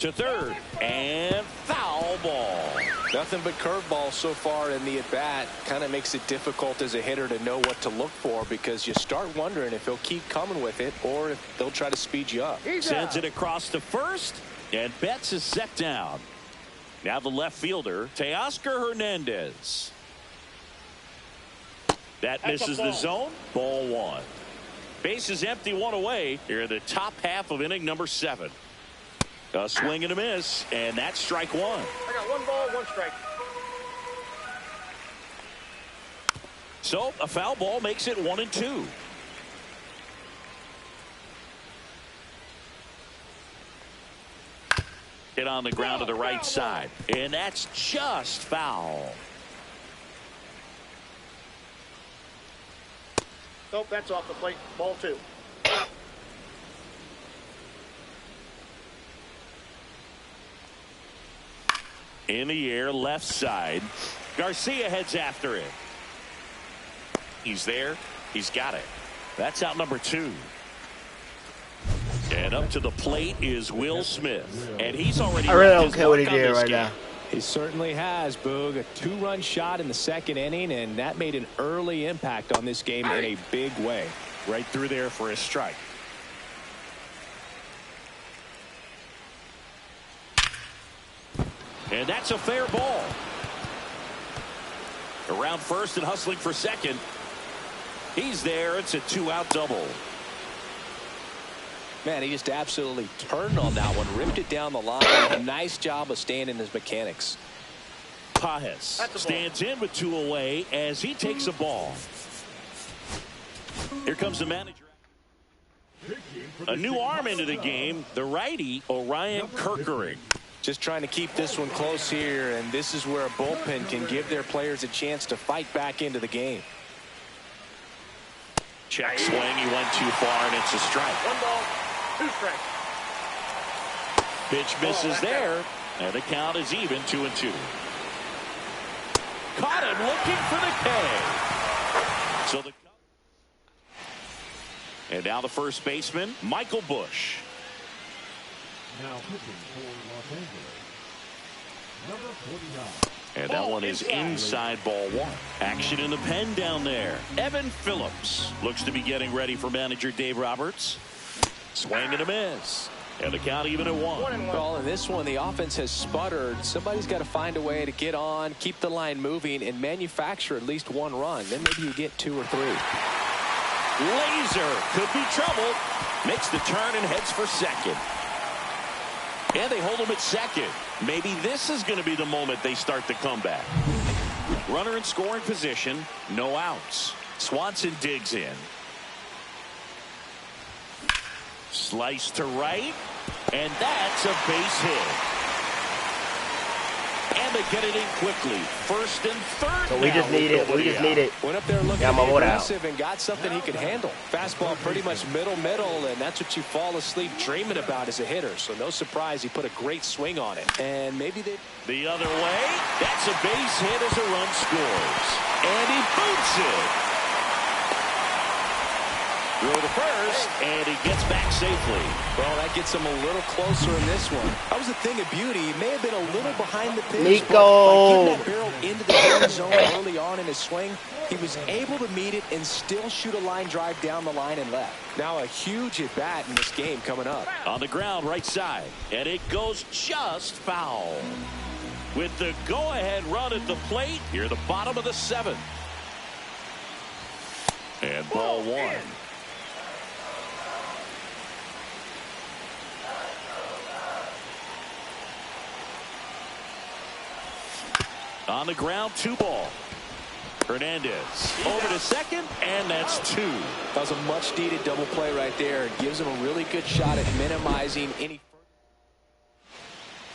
To third, and foul ball. Nothing but curveball so far in the at-bat. Kind of makes it difficult as a hitter to know what to look for, because you start wondering if he'll keep coming with it or if they'll try to speed you up. Sends it across to first, and Betts is set down. Now the left fielder, Teoscar Hernandez. That misses the zone. Ball one. Base is empty, one away. Here in the top half of inning number 7. A swing and a miss, and that's strike one. I got 1 ball, 1 strike. So a foul ball makes it 1-2. Hit on the ground to the right side, and that's just foul. Nope, that's off the plate. Ball 2. In the air, left side. Garcia heads after it. He's there. He's got it. That's out number 2. And up to the plate is Will Smith. And he's already. I really left don't his care what he mark on did this right game. now. He certainly has, Boog. A 2-run shot in the second inning, and that made an early impact on this game in a big way. Right through there for a strike. And that's a fair ball. Around first and hustling for second. He's there. It's a 2-out double. Man, he just absolutely turned on that one, ripped it down the line. A nice job of staying in his mechanics. Pajes stands in with 2 away as he takes a ball. Here comes the manager. A new arm into the game, the righty Orion Kerkering. Just trying to keep this one close here, and this is where a bullpen can give their players a chance to fight back into the game. Check swing. He went too far, and it's a strike. 1 ball, 2 strikes. Pitch misses there, and the count is even 2-2. Caught him looking for the K. So and now the first baseman, Michael Bush. Now pitching for Los Angeles, number 49. And that one is inside ball 1. Action in the pen down there. Evan Phillips looks to be getting ready for manager Dave Roberts. Swing and a miss. And the count even at 1. Well, in this one, the offense has sputtered. Somebody's got to find a way to get on, keep the line moving, and manufacture at least 1 run. Then maybe you get 2 or 3. Laser could be trouble. Makes the turn and heads for second. And they hold him at second. Maybe this is going to be the moment they start the comeback. Runner in scoring position. No outs. Swanson digs in. Slice to right. And that's a base hit. And they get it in quickly. First and third. So we just need it. We just need it. Went up there looking aggressive and got something he could handle. Fastball pretty much middle, and that's what you fall asleep dreaming about as a hitter. So no surprise he put a great swing on it. And maybe they... The other way. That's a base hit as a run scores. And he boots it. Throw to first, and he gets back safely. Well, that gets him a little closer in this one. That was a thing of beauty. He may have been a little behind the pitch. Nico! By getting that barrel into the hitting zone early on in his swing, he was able to meet it and still shoot a line drive down the line and left. Now a huge at bat in this game coming up. On the ground, right side, and it goes just foul. With the go-ahead run at the plate, here the bottom of the 7th. And ball 1. On the ground, 2 ball. Hernandez over to second, and that's 2. That was a much-needed double play right there. It gives him a really good shot at minimizing any.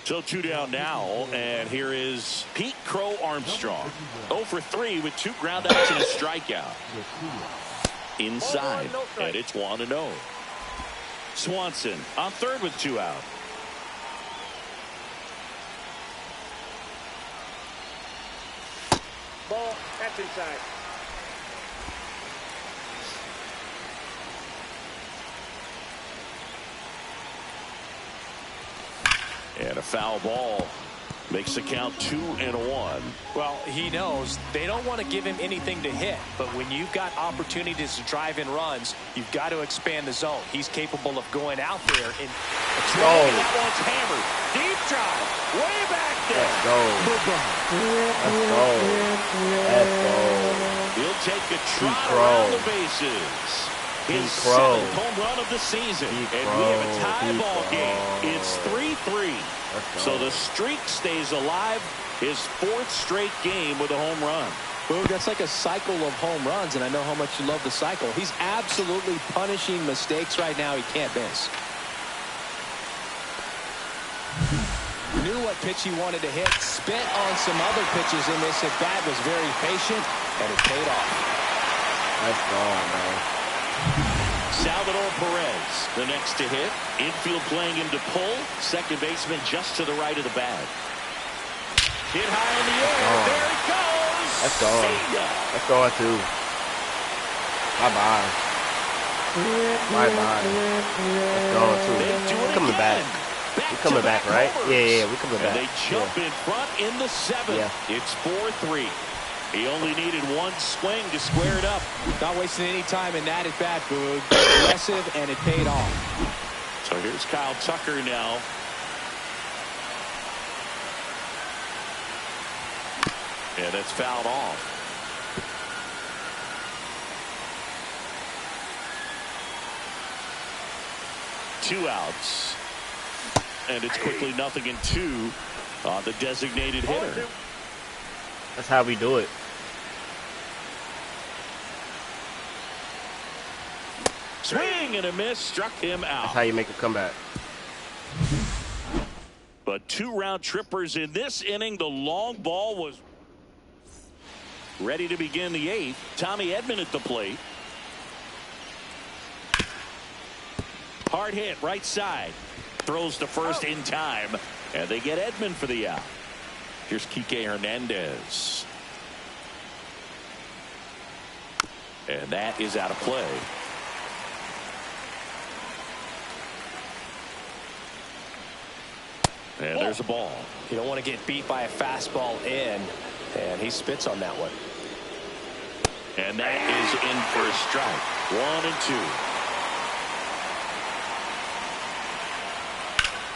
So 2 down now, and here is Pete Crow Armstrong. 0 for 3 with 2 groundouts and a strikeout. Inside, and it's 1-0. Swanson on third with 2 out. Ball, that's inside. And a foul ball makes the count 2-1. Well, he knows they don't want to give him anything to hit, but when you've got opportunities to drive in runs, you've got to expand the zone. He's capable of going out there and that one's hammered. Deep drive, way back there. Let's go. Let's go. He'll take a trot around the bases. His 7th home run of the season, and we have a tie ball game. It's 3-3. So the streak stays alive. His 4th straight game with a home run. Well, that's like a cycle of home runs, and I know how much you love the cycle. He's absolutely punishing mistakes right now. He can't miss. Knew what pitch he wanted to hit. Spent on some other pitches in this at bat. Was very patient, and it paid off. Let's go, man. Salvador Perez, the next to hit. Infield playing him to pull. Second baseman just to the right of the bag. Hit high in the air. There it goes. Let's go. Let's go at 2. Bye-bye. Bye-bye. Let's go at 2. We're coming back. We're coming back, right? Yeah, we're coming back. And they jump in front in the 7th. Yeah. It's 4-3. He only needed 1 swing to square it up. Not wasting any time in that at bat, Boog. Aggressive, and it paid off. So here's Kyle Tucker now. And it's fouled off. Two outs. And it's quickly 0-2 on the designated hitter. That's how we do it. Swing and a miss, struck him out. That's how you make a comeback. But 2 round trippers in this inning. The long ball was ready to begin the 8th. Tommy Edman at the plate. Hard hit right side. Throws to first in time. And they get Edman for the out. Here's Kike Hernandez. And that is out of play. And there's a ball. You don't want to get beat by a fastball in, and he spits on that one. And that is in for a strike. 1 and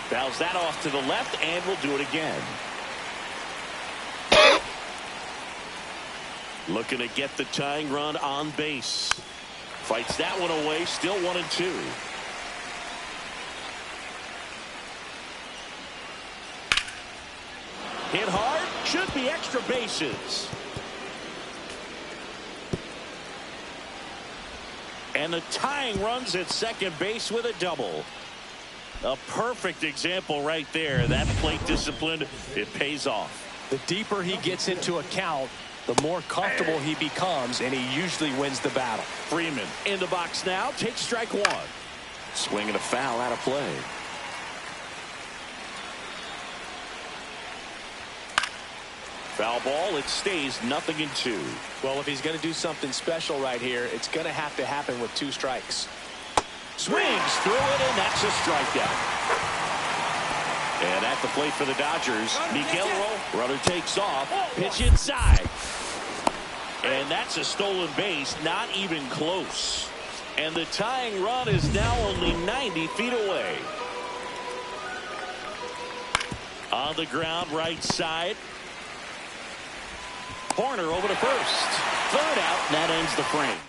2. Fouls that off to the left, and we'll do it again. Looking to get the tying run on base. Fights that one away, still 1 and 2. Hit hard, should be extra bases. And the tying runs at second base with a double. A perfect example right there. That plate discipline, it pays off. The deeper he gets into a count, the more comfortable he becomes, and he usually wins the battle. Freeman in the box now, takes strike 1. Swing and a foul out of play. Foul ball, it stays 0-2. Well, if he's going to do something special right here, it's going to have to happen with 2 strikes. Swings through it, and that's a strikeout. And at the plate for the Dodgers, Miguel Runner takes off, pitch inside. And that's a stolen base, not even close. And the tying run is now only 90 feet away. On the ground, right side. Corner over to first. Third out, and that ends the frame.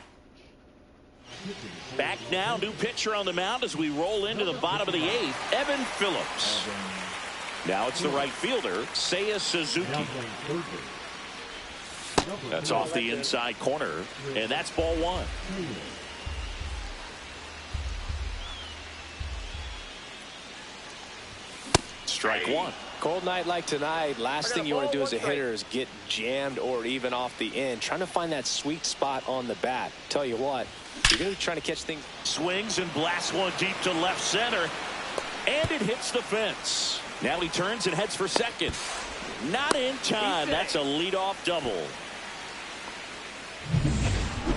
Back now, new pitcher on the mound as we roll into the bottom of the 8th, Evan Phillips. Now it's the right fielder, Seiya Suzuki. That's off the inside corner, and that's ball 1. Strike 1. Cold night like tonight, last thing you want to do as a hitter is get jammed or even off the end. Trying to find that sweet spot on the bat. Tell you what, you're going to be trying to catch things. Swings and blasts one deep to left center. And it hits the fence. Now he turns and heads for second. Not in time. That's a leadoff double.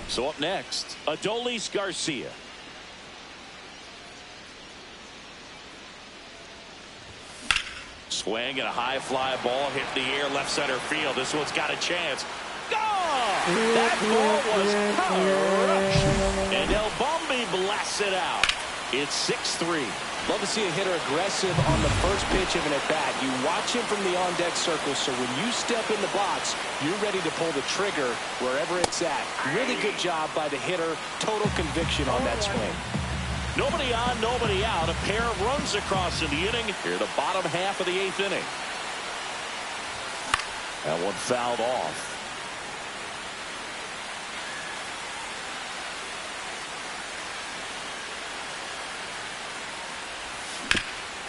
So up next, Adolis Garcia. Swing and a high fly ball hit the air left center field. This one's got a chance. Gone! That ball was crushed. And El Bombi blasts it out. It's 6-3. Love to see a hitter aggressive on the first pitch of an at-bat. You watch him from the on-deck circle, so when you step in the box, you're ready to pull the trigger wherever it's at. Really good job by the hitter. Total conviction on that swing. Nobody on, nobody out. A pair of runs across in the inning. Here, the bottom half of the 8th inning. That one fouled off.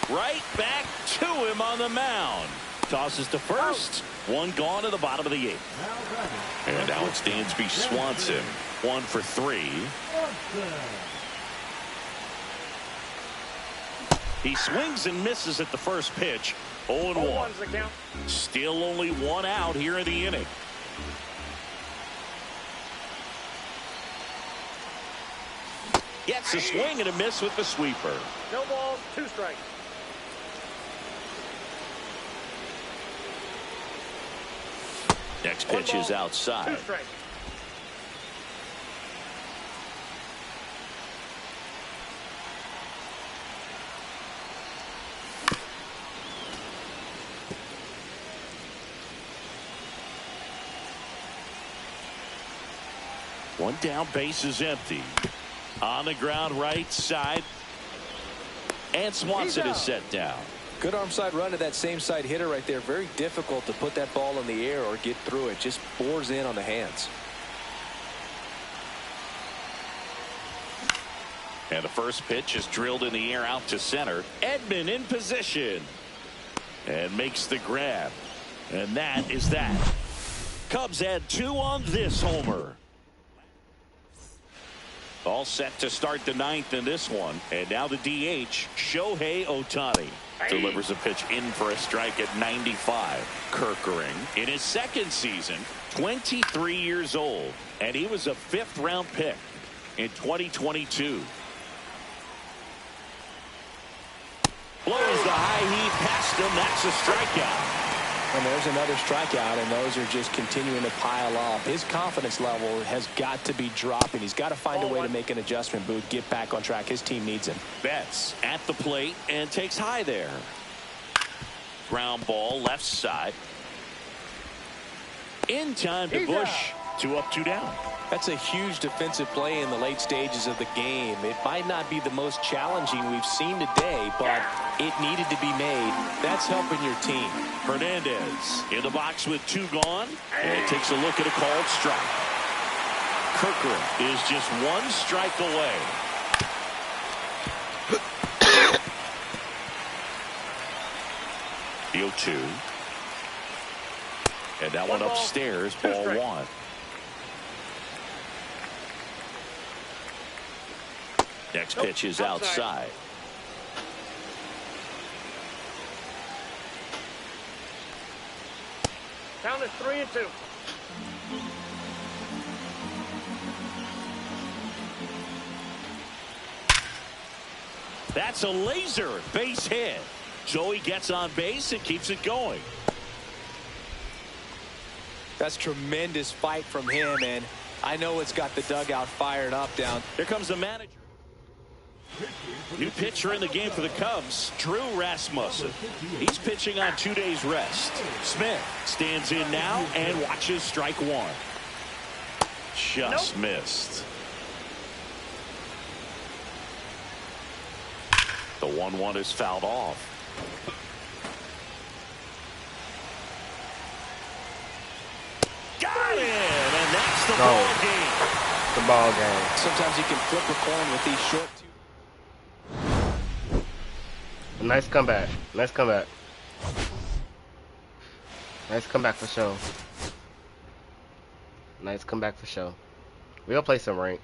Right back to him on the mound. Tosses to first. One gone to the bottom of the 8th. And Alex Dansby Swanson, 1 for 3. He swings and misses at the first pitch. 0-1. Still only 1 out here in the inning. Gets a swing and a miss with the sweeper. No balls, 2 strikes. Next pitch is outside. 2 strikes. One down, base is empty. On the ground, right side. And Swanson is set down. Good arm side run to that same side hitter right there. Very difficult to put that ball in the air or get through it. Just bores in on the hands. And the first pitch is drilled in the air out to center. Edman in position. And makes the grab. And that is that. Cubs add 2 on this homer. All set to start the 9th in this one. And now the DH, Shohei Ohtani. Delivers a pitch in for a strike at 95. Kerkering in his 2nd season, 23 years old. And he was a 5th-round pick in 2022. Blows the high heat past him. That's a strikeout. And there's another strikeout, and those are just continuing to pile up. His confidence level has got to be dropping. He's got to find a way to make an adjustment, Booth, get back on track. His team needs him. Betts at the plate and takes high there. Ground ball left side. In time to Bush. 2 up, 2 down. That's a huge defensive play in the late stages of the game. It might not be the most challenging we've seen today, but it needed to be made. That's helping your team. Hernandez in the box with 2 gone, and takes a look at a called strike. Kerkering is just 1 strike away. The 0-2. And that one upstairs, ball 1. Next pitch is outside. Count is 3-2. That's a laser base hit. So he gets on base and keeps it going. That's tremendous fight from him, and I know it's got the dugout fired up down. Here comes the manager. New pitcher in the game for the Cubs, Drew Rasmussen. He's pitching on 2 days rest. Smith stands in now and watches strike 1. Just missed. The 1-1 is fouled off. Got it! And that's the ball game. The ball game. Sometimes you can flip a coin with these short two. Nice comeback. Nice comeback. Nice comeback for sure. Nice comeback for sure. We'll play some rank.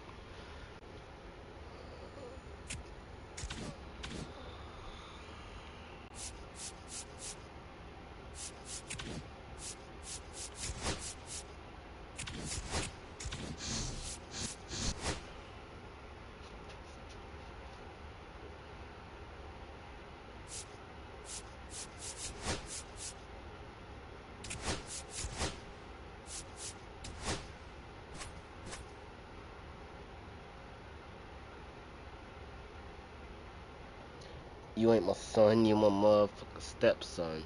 You ain't my son, you my motherfucking stepson.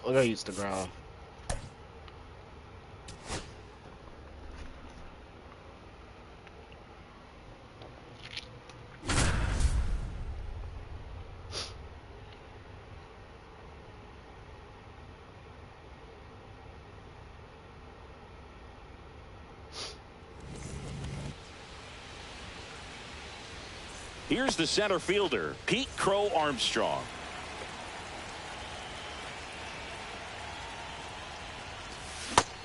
We're gonna use the ground. Here's the center fielder, Pete Crow Armstrong.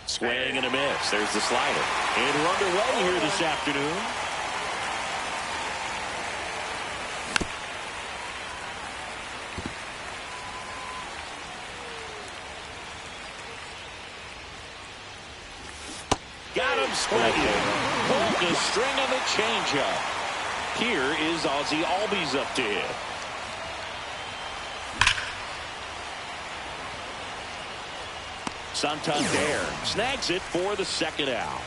Swing and a miss. There's the slider. And we're underway here this afternoon. Got him swinging. Pulled the string on the changeup. Here is Ozzie Albies up to hit. Santander snags it for the second out.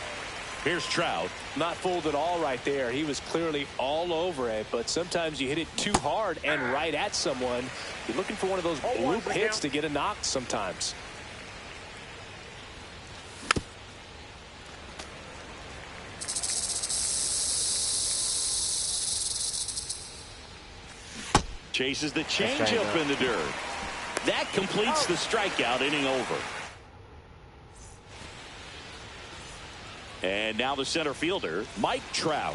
Here's Trout. Not fooled at all right there. He was clearly all over it, but sometimes you hit it too hard and right at someone. You're looking for one of those bloop hits to get a knock sometimes. Chases the changeup in the dirt. That completes the strikeout, inning over. And now the center fielder, Mike Trout.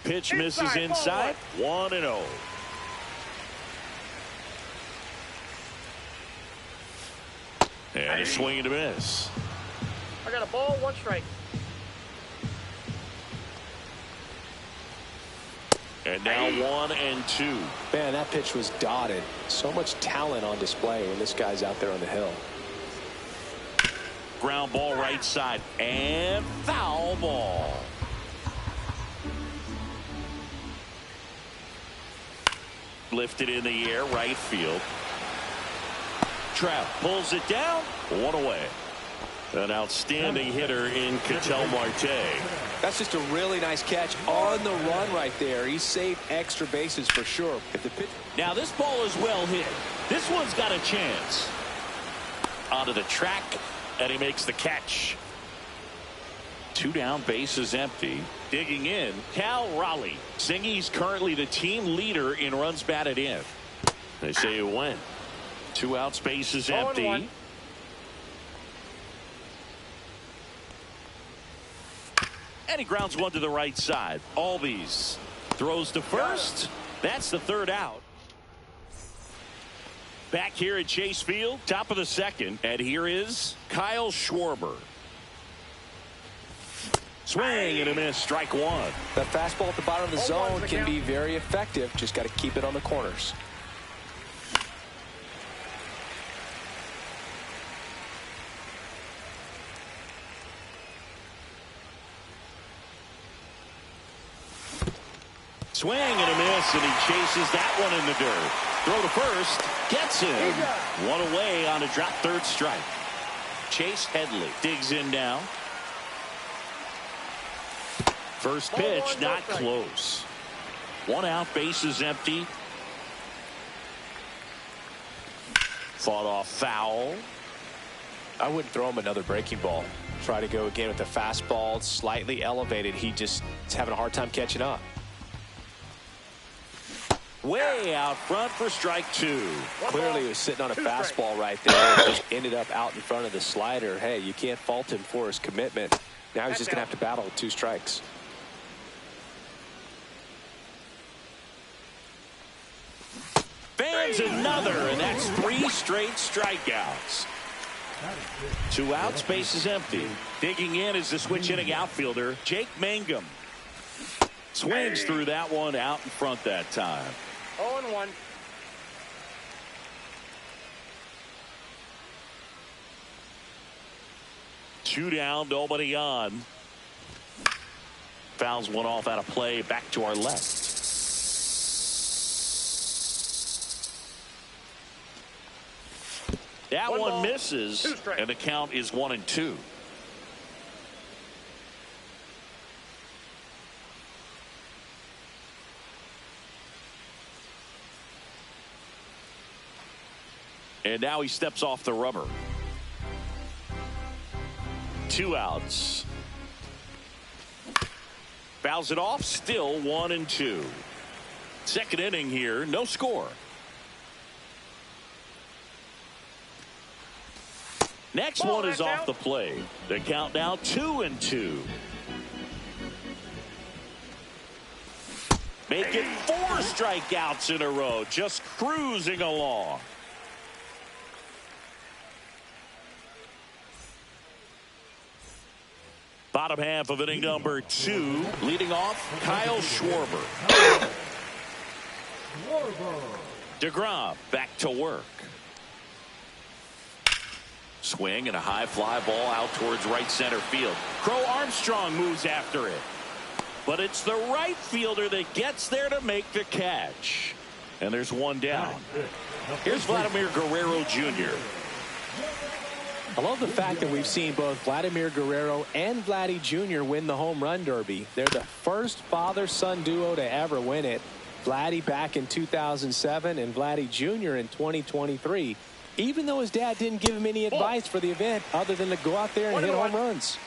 Pitch misses inside. 1-0. And a swing and a miss. I got a ball, 1 strike. And now 1-2. Man, that pitch was dotted. So much talent on display when this guy's out there on the hill. Ground ball right side. And foul ball. Lifted in the air, right field. Trout pulls it down. 1 away. An outstanding hitter in Ketel Marte. That's just a really nice catch on the run right there. He saved extra bases for sure. If the pitch... Now this ball is well hit. This one's got a chance. Onto the track, and he makes the catch. 2 down, bases empty. Digging in, Cal Raleigh. Zingy's currently the team leader in runs batted in. They say it went. 2 outs, bases empty. And he grounds one to the right side. Albies throws to first. That's the 3rd out. Back here at Chase Field, top of the 2nd. And here is Kyle Schwarber. Swing and a miss, strike 1. The fastball at the bottom of the zone can be very effective. Just got to keep it on the corners. Swing and a miss, and he chases that one in the dirt. Throw to first, gets him. 1 away on a drop, 3rd strike. Chase Headley digs in now. First pitch, not close. 1 out, bases empty. Fought off foul. I wouldn't throw him another breaking ball. Try to go again with the fastball, slightly elevated. He just is having a hard time catching up. Way out front for strike 2. Clearly he was sitting on a fastball right there. Just ended up out in front of the slider. Hey, you can't fault him for his commitment. Now he's just going to have to battle with 2 strikes. Fans another, and that's 3 straight strikeouts. 2 outs, bases empty. Digging in is the switch hitting outfielder, Jake Mangum. Swings through that one, out in front that time. 0-1. Two down, nobody on. Fouls one off out of play, back to our left. That one misses, and the count is 1-2. And now he steps off the rubber. 2 outs. Fouls it off, still 1-2. Second inning here, no score. Next one is off the plate. The count now 2-2. Make it 4 strikeouts in a row, just cruising along. Bottom half of inning number 2, leading off Kyle Schwarber. DeGrom back to work. Swing and a high fly ball out towards right center field. Crow Armstrong moves after it. But it's the right fielder that gets there to make the catch. And there's one down. Here's Vladimir Guerrero Jr. I love the fact that we've seen both Vladimir Guerrero and Vladdy Jr. win the home run derby. They're the first father-son duo to ever win it. Vladdy back in 2007 and Vladdy Jr. in 2023. Even though his dad didn't give him any advice for the event other than to go out there and hit home runs.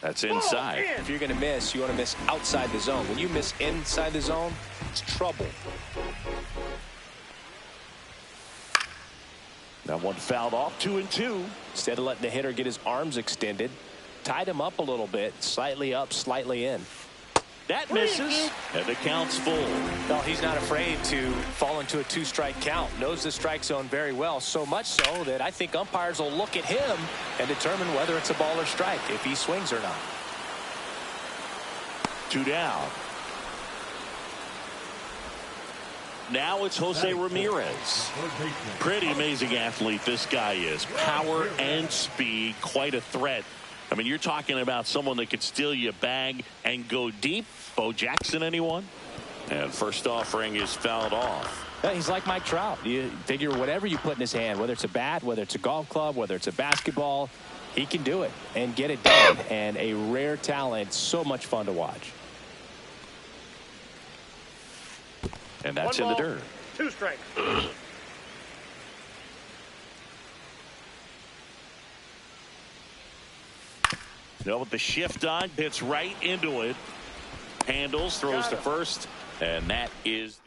That's inside. If you're going to miss, you want to miss outside the zone. When you miss inside the zone, it's trouble. That one fouled off, 2-2. Instead of letting the hitter get his arms extended, tied him up a little bit, slightly up, slightly in. That misses, and the count's full. No, he's not afraid to fall into a two-strike count. Knows the strike zone very well, so much so that I think umpires will look at him and determine whether it's a ball or strike, if he swings or not. 2 down. Now it's Jose Ramirez. Pretty amazing athlete this guy is. Power and speed, quite a threat. I mean, you're talking about someone that could steal you a bag and go deep. Bo Jackson, anyone? And first offering is fouled off. Yeah, he's like Mike Trout. You figure whatever you put in his hand, whether it's a bat, whether it's a golf club, whether it's a basketball, he can do it and get it done. And a rare talent, so much fun to watch. And that's in the dirt. 2 strikes. No, with the shift on, hits right into it. Handles, throws to first, and that is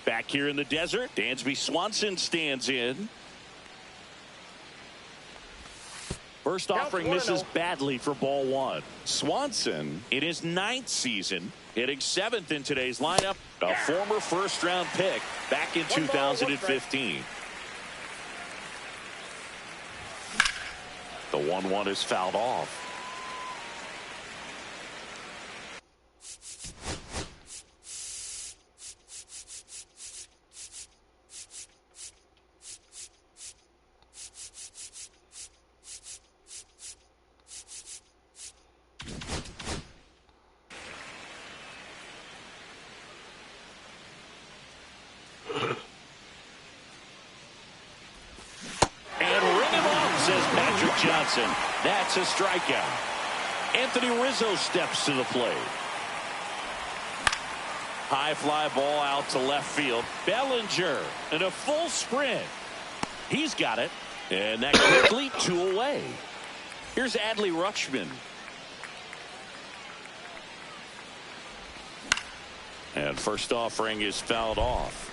back here in the desert. Dansby Swanson stands in. First offering misses badly for ball 1. Swanson, in his 9th season, hitting 7th in today's lineup. A former first-round pick back in 2015. The 1-1 is fouled off. Johnson. That's a strikeout. Anthony Rizzo steps to the plate. High fly ball out to left field. Bellinger in a full sprint. He's got it. And that quickly 2 away. Here's Adley Rutschman. And first offering is fouled off.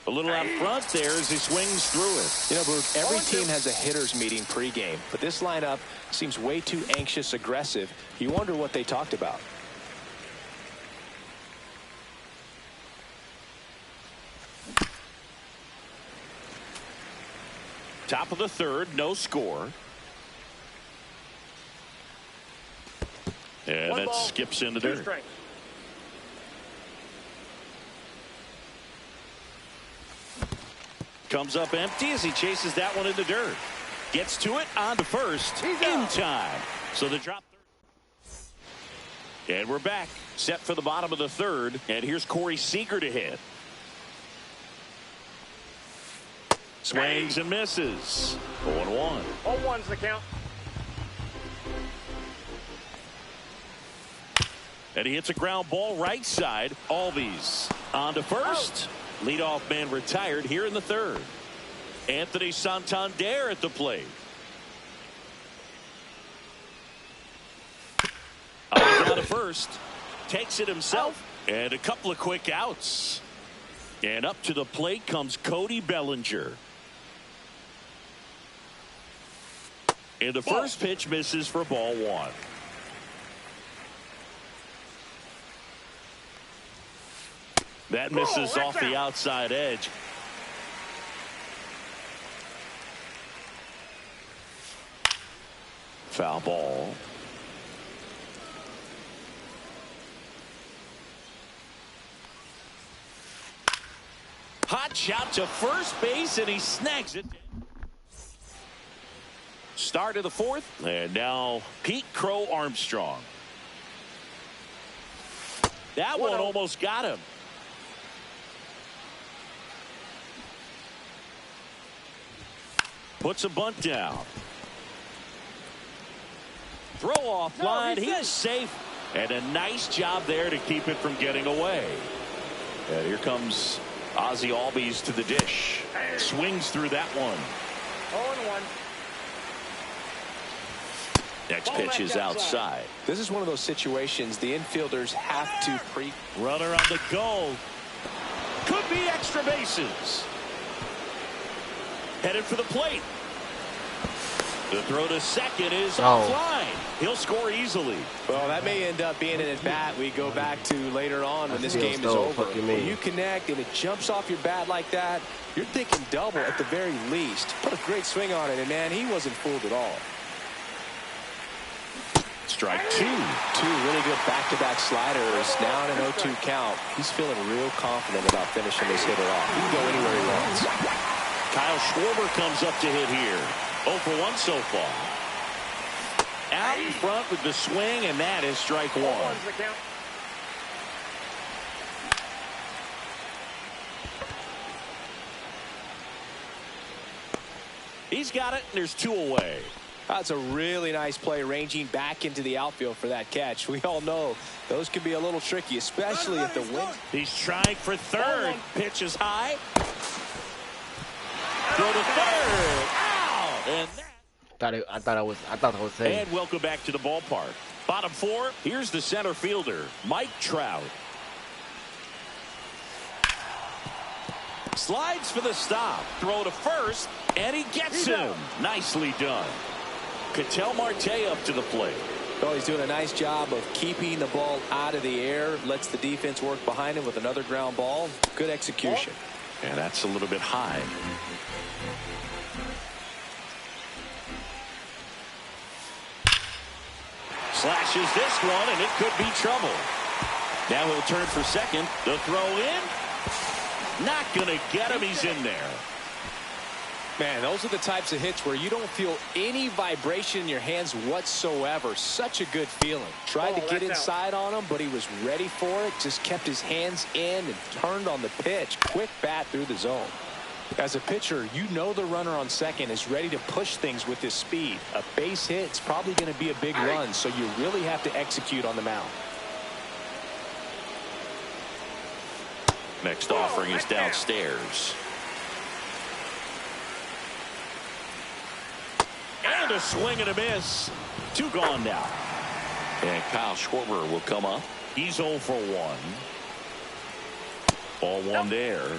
A little out front there as he swings through it. You know, Bruce, every team has a hitters meeting pregame, but this lineup seems way too anxious, aggressive. You wonder what they talked about. Top of the 3rd, no score. And that skips into dirt. Comes up empty as he chases that one in the dirt. Gets to it on the first in time. So the drop. And we're back. Set for the bottom of the 3rd. And here's Corey Seager to hit. Swings and misses. 0-1. 0-1's the count. And he hits a ground ball right side. Albies on to first. Leadoff man retired here in the 3rd. Anthony Santander at the plate. Down to first. Takes it himself. And a couple of quick outs. And up to the plate comes Cody Bellinger. And the first pitch misses for ball 1. That misses off the outside edge. Foul ball. Hot shot to first base, and he snags it. Start of the 4th, and now Pete Crow Armstrong. That one almost got him. Puts a bunt down. Throw off line. He's safe. And a nice job there to keep it from getting away. And here comes Ozzie Albies to the dish. Swings through that one. 0-1. Next pitch is outside. This is one of those situations the infielders have to Runner on the go. Could be extra bases. Headed for the plate. The throw to second is offline. He'll score easily. Well, that may end up being an at-bat we go back to later on when this game is over. When you connect and it jumps off your bat like that, you're thinking double at the very least. Put a great swing on it, and, man, he wasn't fooled at all. Strike two. Two really good back-to-back sliders. Now in an 0-2 count. He's feeling real confident about finishing this hitter off. He can go anywhere he wants. Kyle Schwarber comes up to hit here. 0 for 1 so far. Out in front with the swing, and that is strike one. He's got it, and there's 2 away. That's a really nice play, ranging back into the outfield for that catch. We all know those can be a little tricky, especially if the wind. He's trying for third. Pitch is high. Throw to third. Ow! And I thought I was safe. And welcome back to the ballpark. Bottom 4. Here's the center fielder, Mike Trout. Slides for the stop. Throw to first, and he gets him. Nicely done. Ketel Marte up to the plate. Oh, he's doing a nice job of keeping the ball out of the air. Lets the defense work behind him with another ground ball. Good execution. And that's a little bit high. Slashes this one, and it could be trouble. Now he'll turn for second. The throw in. Not going to get him. He's in there. Man, those are the types of hits where you don't feel any vibration in your hands whatsoever. Such a good feeling. Tried to get inside on him, but he was ready for it. Just kept his hands in and turned on the pitch. Quick bat through the zone. As a pitcher, you know the runner on second is ready to push things with his speed. A base hit, it's probably going to be a big run, so you really have to execute on the mound. Next offering is downstairs. And a swing and a miss. 2 gone now. And Kyle Schwarber will come up. He's 0 for 1. Ball 1 there.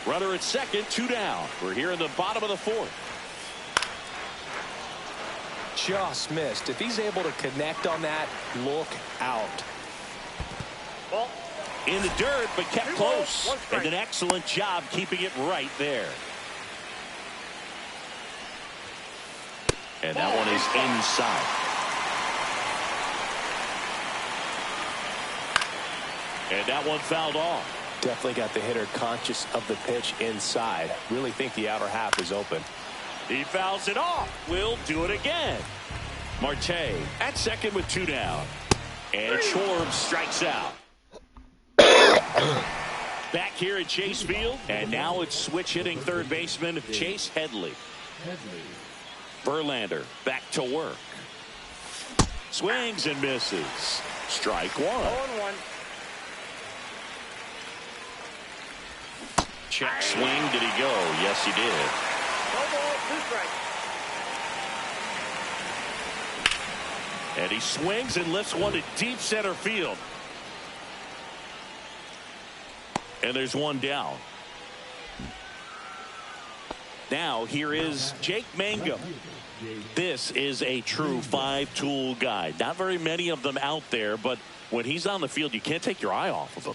Runner at second, 2 down. We're here in the bottom of the 4th. Just missed. If he's able to connect on that, look out. Ball. In the dirt, but kept close. And an excellent job keeping it right there. And that one is inside. And that one fouled off. Definitely got the hitter conscious of the pitch inside. Really think the outer half is open. He fouls it off. We'll do it again. Marte at second with 2 down. And Schwarber strikes out. Back here at Chase Field. And now it's switch hitting third baseman Chase Headley. Verlander back to work. Swings and misses. Strike 1. 0-1. Check swing. Did he go? Yes, he did. No ball, 2 strikes. And he swings and lifts one to deep center field. And there's 1 down. Now here is Jake Mangum. This is a true 5-tool guy. Not very many of them out there, but when he's on the field, you can't take your eye off of him.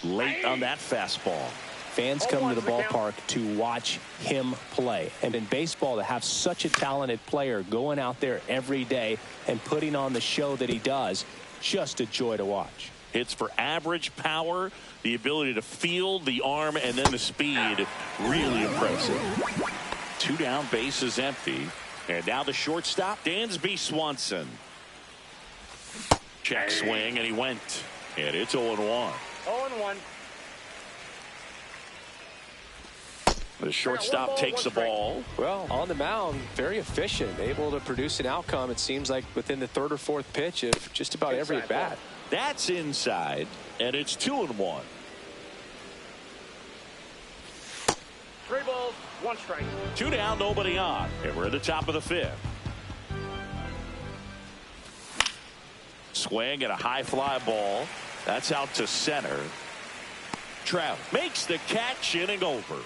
Late on that fastball. Fans come to the ballpark to watch him play. And in baseball, to have such a talented player going out there every day and putting on the show that he does, just a joy to watch. Hits for average power, the ability to field, the arm, and then the speed. Really impressive. 2 down, base is empty. And now the shortstop, Dansby Swanson. Check swing, and he went. And it's 0-1. 0-1. The shortstop takes the ball. Well, on the mound, very efficient, able to produce an outcome, it seems like, within the 3rd or 4th pitch of just about every at-bat. That's inside, and it's 2-1. balls, 1 strike. 2 down, nobody on. And we're at the top of the 5th. Swing and a high fly ball. That's out to center. Trout makes the catch, inning over.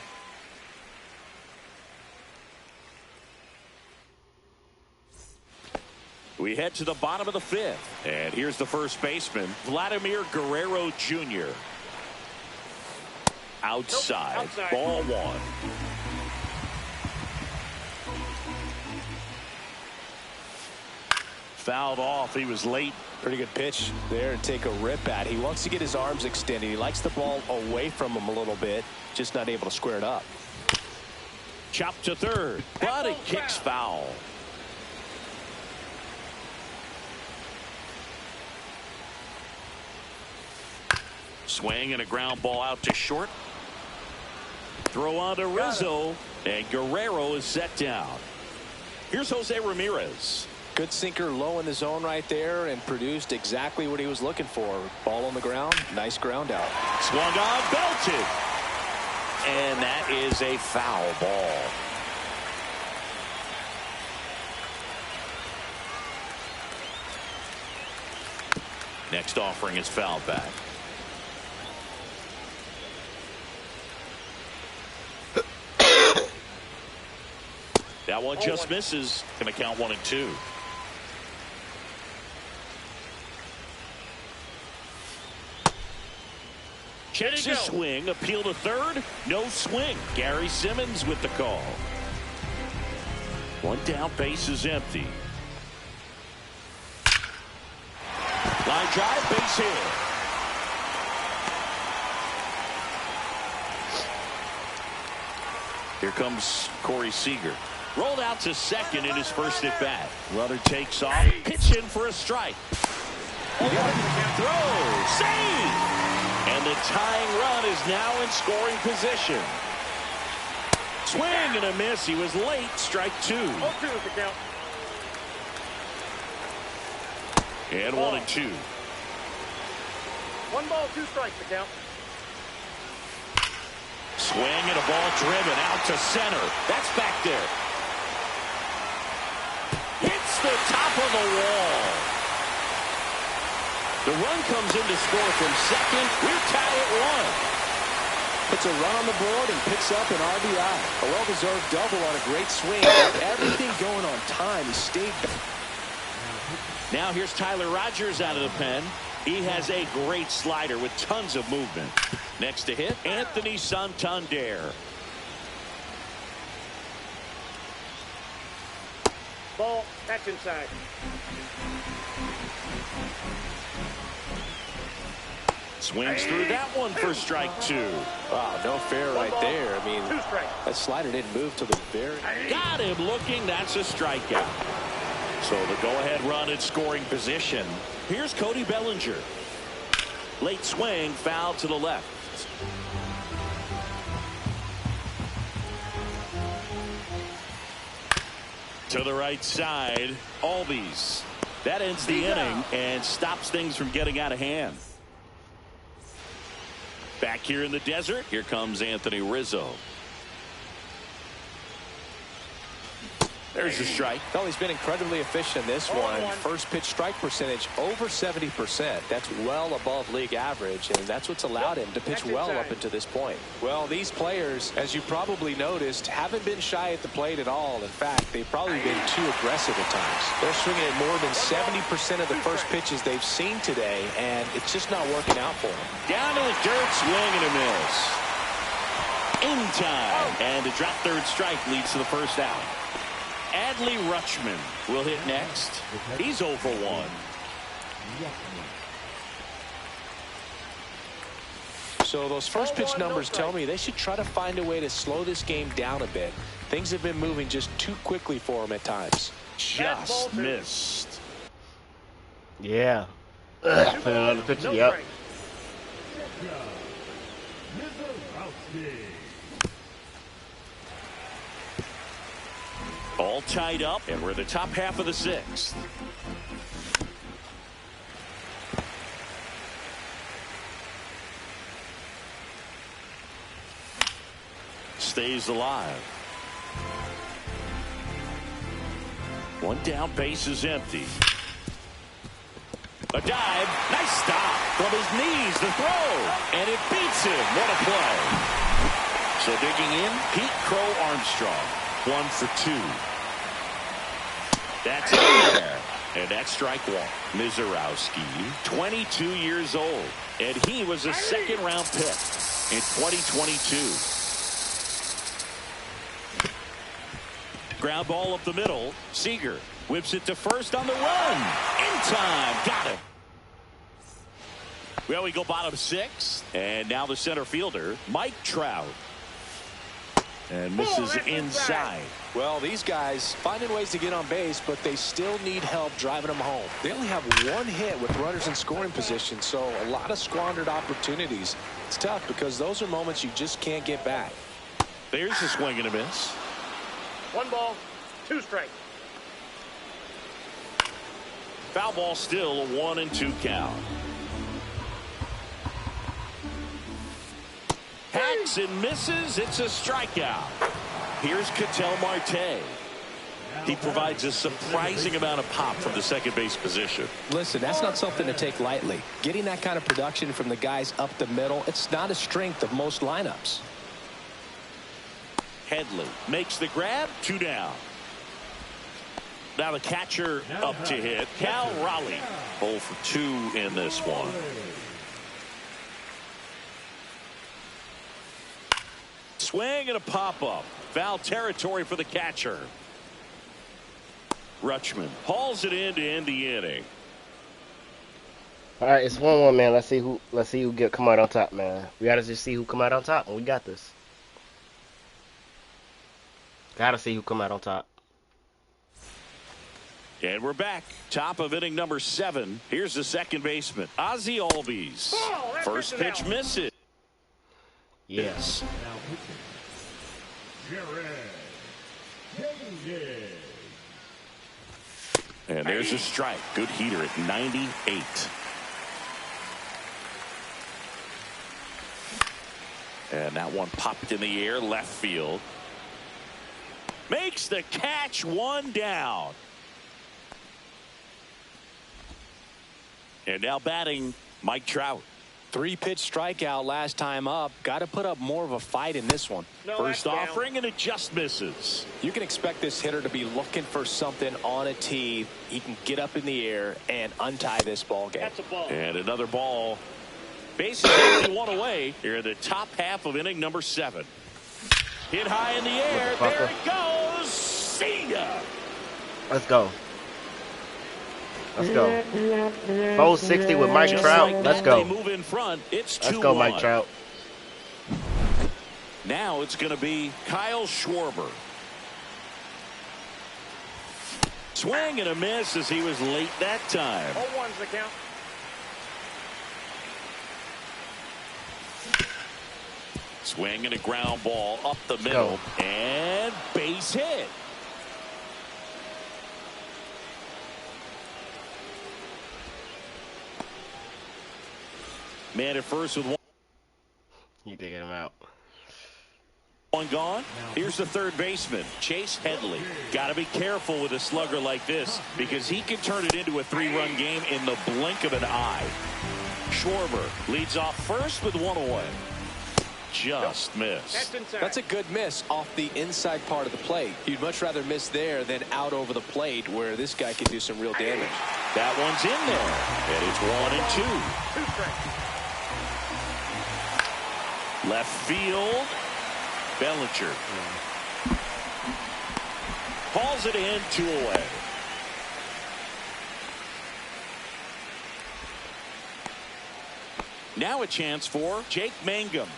We head to the bottom of the 5th. And here's the first baseman, Vladimir Guerrero Jr. Outside. Nope, outside. Ball 1. Fouled off. He was late. Pretty good pitch there to take a rip at. He wants to get his arms extended. He likes the ball away from him a little bit. Just not able to square it up. Chopped to third. But it kicks foul. Swing and a ground ball out to short. Throw on to Rizzo. And Guerrero is set down. Here's Jose Ramirez. Good sinker low in the zone right there and produced exactly what he was looking for. Ball on the ground. Nice ground out. Swung on, belted. And that is a foul ball. Next offering is fouled back. That one just misses. Going to count 1 and 2. Checks his swing. Appeal to third. No swing. Gary Simmons with the call. 1 down. Base is empty. Line drive. Base hit. Here comes Corey Seager. Rolled out to second in his first at bat. Runner takes off. Pitch in for a strike. Throw. Save. And the tying run is now in scoring position. Swing and a miss. He was late. Strike 2. 0-2 is the count. And 1 and 2. 1 ball, 2 strikes the count. Swing and a ball driven out to center. That's back there. Hits the top of the wall. The run comes in to score from second. We're tied at 1. Puts a run on the board and picks up an RBI. A well-deserved double on a great swing. Everything going on time. He stayed back. Now here's Tyler Rogers out of the pen. He has a great slider with tons of movement. Next to hit, Anthony Santander. Ball, that's inside. Swings through that one for strike 2. Wow, no fair right there. I mean, 2 strikes. that slider didn't move till the very. Got him looking. That's a strikeout. So the go-ahead run in scoring position. Here's Cody Bellinger. Late swing, foul to the left. To the right side, Albies. That ends the inning and stops things from getting out of hand. Back here in the desert, here comes Anthony Rizzo. There's a strike. Well, he's been incredibly efficient in this one. First pitch strike percentage over 70%. That's well above league average, and that's what's allowed him to pitch well up until this point. Well, these players, as you probably noticed, haven't been shy at the plate at all. In fact, they've probably been too aggressive at times. They're swinging at more than 70% of the first pitches they've seen today, and it's just not working out for them. Down to the dirt, swing and a miss. In time, and the drop third strike leads to the first out. Adley Rutschman will hit next. He's 0 for 1. So those first pitch numbers tell me they should try to find a way to slow this game down a bit. Things have been moving just too quickly for him at times. Just missed. Yeah. Put another pitcher. Yep. All tied up, and we're the top half of the 6th. stays alive. One down, base is empty. A dive, nice stop from his knees, the throw, and it beats him. What a play. So digging in, Pete Crow Armstrong, 1 for 2. That's in there, and that's strike one. Mizorowski, 22 years old, and he was a second-round pick in 2022. Ground ball up the middle. Seager whips it to first on the run. In time. Got it. Well, we go bottom 6. And now the center fielder, Mike Trout. And misses inside. Well, these guys finding ways to get on base, but they still need help driving them home. They only have one hit with runners in scoring position, so a lot of squandered opportunities. It's tough because those are moments you just can't get back. There's a swing and a miss. 1 ball, 2 strikes. Foul ball still, a 1-2 count. Hacks and misses. It's a strikeout. Here's Ketel Marte. He provides a surprising amount of pop from the second base position. Listen, that's not something to take lightly. Getting that kind of production from the guys up the middle, it's not a strength of most lineups. Headley makes the grab. 2 down. Now the catcher up to hit. Cal Raleigh 0 for 2 in this one. Swing and a pop-up. Foul territory for the catcher. Rutschman hauls it in to end the inning. All right, it's 1-1, man. Let's see who come out on top, man. We gotta just see who come out on top, and we got this. Gotta see who come out on top. And we're back. Top of inning number 7. Here's the second baseman, Ozzie Albies. First pitch misses. Yes. Now pitching, Jared. And there's a strike. Good heater at 98. And that one popped in the air, left field. Makes the catch, 1 down. And now batting, Mike Trout. 3-pitch strikeout last time up. Got to put up more of a fight in this one. First offering, and it just misses. You can expect this hitter to be looking for something on a tee. He can get up in the air and untie this ball game. That's a ball. And another ball. Bases empty, 1 away. Here in the top half of inning number 7. Hit high in the air. There it goes. See ya. Let's go. Let's go. 460 with Mike Trout. Let's go. They move in front. It's 2-1. Let's go, Mike Trout. Now it's going to be Kyle Schwarber. Swing and a miss as he was late that time. 0-1's the count. Swing and a ground ball up the middle. And base hit. Man at first with 1. You digging him out. 1 gone. Here's the third baseman, Chase Headley. Got to be careful with a slugger like this because he can turn it into a 3-run game in the blink of an eye. Schwarber leads off first with 1 away. Just missed. That's a good miss off the inside part of the plate. You'd much rather miss there than out over the plate where this guy can do some real damage. That one's in there. And it's 1 and 2. 2 strikes. Left field. Bellinger hauls it in, 2 away. Now a chance for Jake Mangum.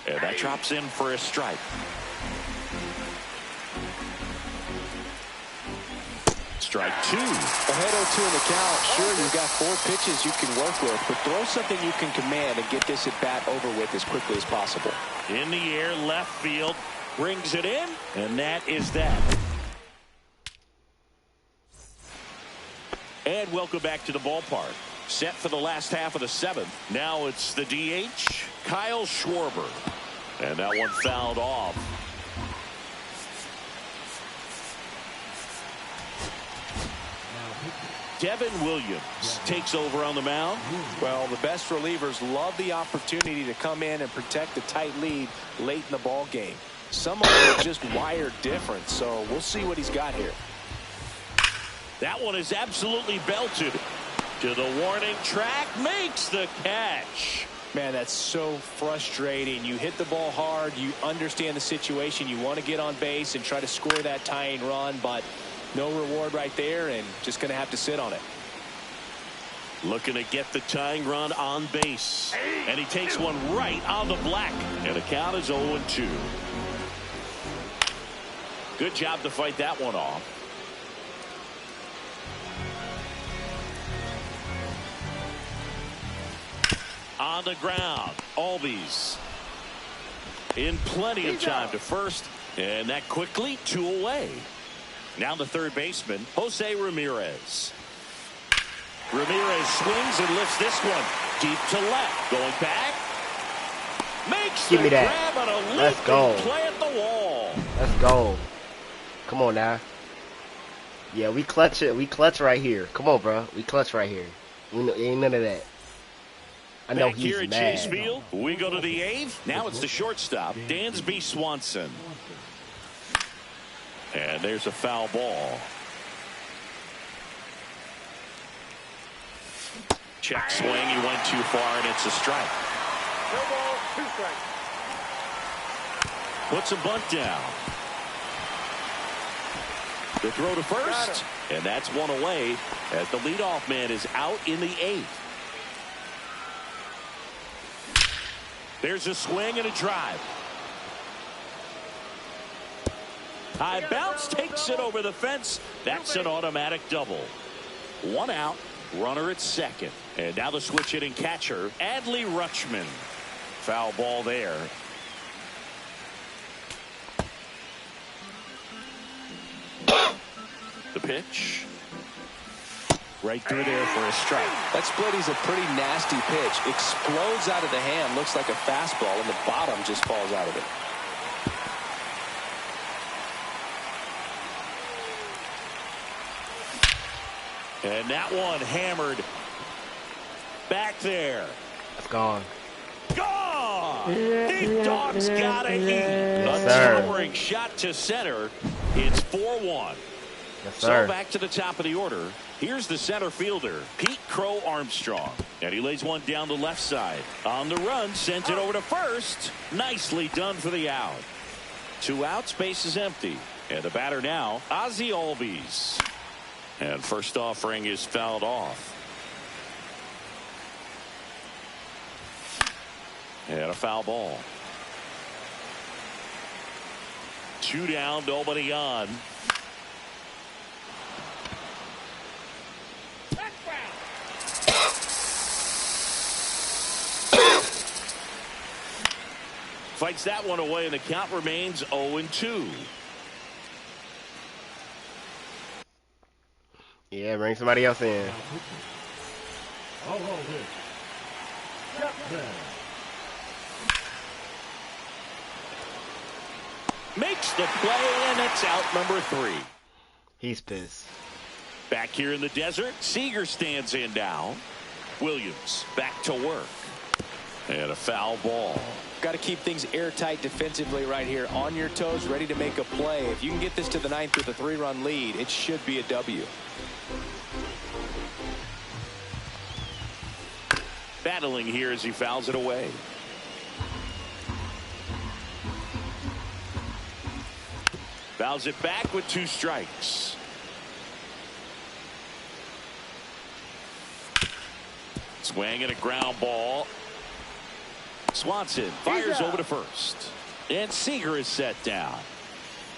And that drops in for a strike. Strike 2. Ahead 0-2 in the count. Sure, you've got 4 pitches you can work with, but throw something you can command and get this at bat over with as quickly as possible. In the air, left field, brings it in, and that is that. And welcome back to the ballpark. set for the last half of the 7th. Now it's the DH, Kyle Schwarber. And that one fouled off. Devin Williams takes over on the mound. Well, the best relievers love the opportunity to come in and protect a tight lead late in the ball game. Some of them are just wired different, so we'll see what he's got here. That one is absolutely belted to the warning track, makes the catch. Man, that's so frustrating. You hit the ball hard, you understand the situation, you want to get on base and try to score that tying run, but no reward right there, and just going to have to sit on it. Looking to get the tying run on base, and he takes one right on the black, and the count is 0-2. Good job to fight that one off. On the ground, Albies in plenty of time to first, and that quickly 2 away. Now the third baseman, Jose Ramirez. Ramirez swings and lifts this one deep to left. Going back. Makes Give me the that. grab on a Let's go. play at the wall. Let's go. Come on now. Yeah, we clutch it. We clutch right here. Come on, bro. We clutch right here. Ain't none of that. I know Back he's here at mad. Chase Field, we go to the 8th. Now it's the shortstop, Dansby Swanson. And there's a foul ball. Check swing, he went too far, and it's a strike. No ball, 2 strikes. Puts a bunt down. The throw to first, and that's one away as the leadoff man is out in the 8th. There's a swing and a drive. High bounce takes it over the fence. That's an automatic double. 1 out, runner at second. And now the switch hitting catcher, Adley Rutschman. Foul ball there. The pitch. Right through there for a strike. That split is a pretty nasty pitch. Explodes out of the hand, looks like a fastball, and the bottom just falls out of it. And that one hammered back there. It's gone. Gone! Deep dog's gotta eat. Yes, A sir. towering shot to center. It's 4-1. Yes, So sir. back to the top of the order. Here's the center fielder, Pete Crow Armstrong. And he lays one down the left side. On the run, sent it over to first. Nicely done for the out. 2 outs, base is empty. And the batter now, Ozzie Albies. And first offering is fouled off. And a foul ball. 2 down, nobody on. Fights that one away, and the count remains 0-2. Yeah, bring somebody else in. All over. Chapman. Makes the play, and it's out number 3. He's pissed. Back here in the desert, Seager stands in now. Williams back to work. And a foul ball. Got to keep things airtight defensively right here. On your toes, ready to make a play. If you can get this to the 9th with a 3-run lead, it should be a W. Battling here as he fouls it away. Fouls it back with 2 strikes. Swing and a ground ball. Swanson fires over to first. And Seager is set down.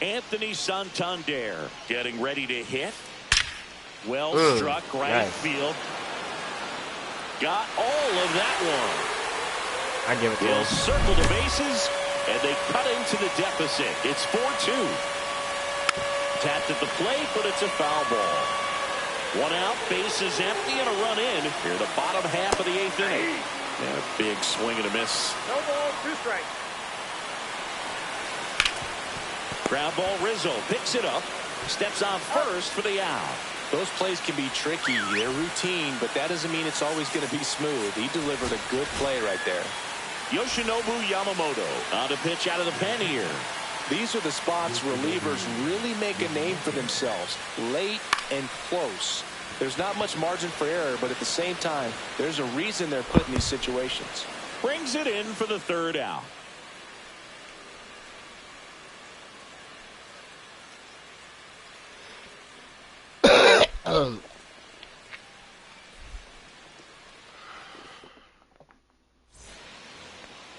Anthony Santander getting ready to hit. Well struck right nice. field. Got all of that one. I give it to He'll him. circle the bases, and they cut into the deficit. It's 4-2. Tapped at the plate, but it's a foul ball. One out, bases empty, and a run in here the bottom half of the 8th inning. And a big swing and a miss. No ball, 2 strikes. Ground ball, Rizzo picks it up, steps on first for the out. Those plays can be tricky. They're routine, but that doesn't mean it's always going to be smooth. He delivered a good play right there. Yoshinobu Yamamoto on to pitch out of the pen here. These are the spots relievers really make a name for themselves. Late and close. There's not much margin for error, but at the same time, there's a reason they're put in these situations. Brings it in for the 3rd out.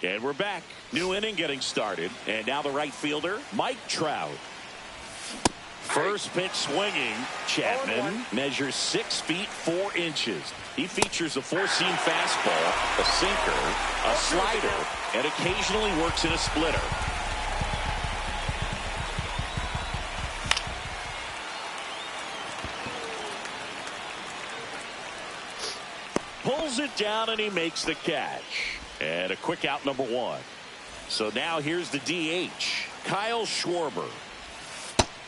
And we're back. New inning getting started. And now the right fielder, Mike Trout. First pitch swinging. Chapman measures 6 feet 4 inches. He features a 4-seam fastball, a sinker, a slider, and occasionally works in a splitter. Pulls it down and he makes the catch. And a quick out, number 1. So now here's the DH, Kyle Schwarber.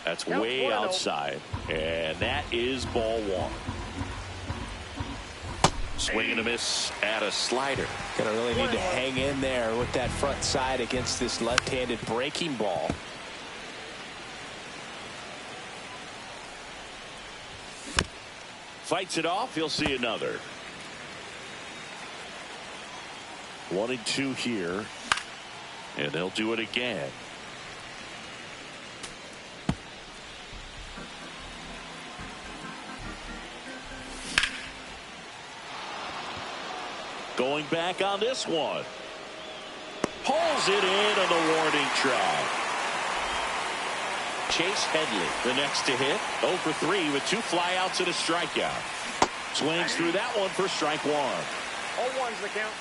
That's way outside. And that is ball 1. Swing and a miss at a slider. Gonna really need to hang in there with that front side against this left-handed breaking ball. Fights it off. He'll see another. 1-2 here. And they'll do it again. Going back on this one. Pulls it in on the warning track. Chase Headley, the next to hit. 0 for 3 with 2 flyouts and a strikeout. Swings through that one for strike 1. 0-1's the count.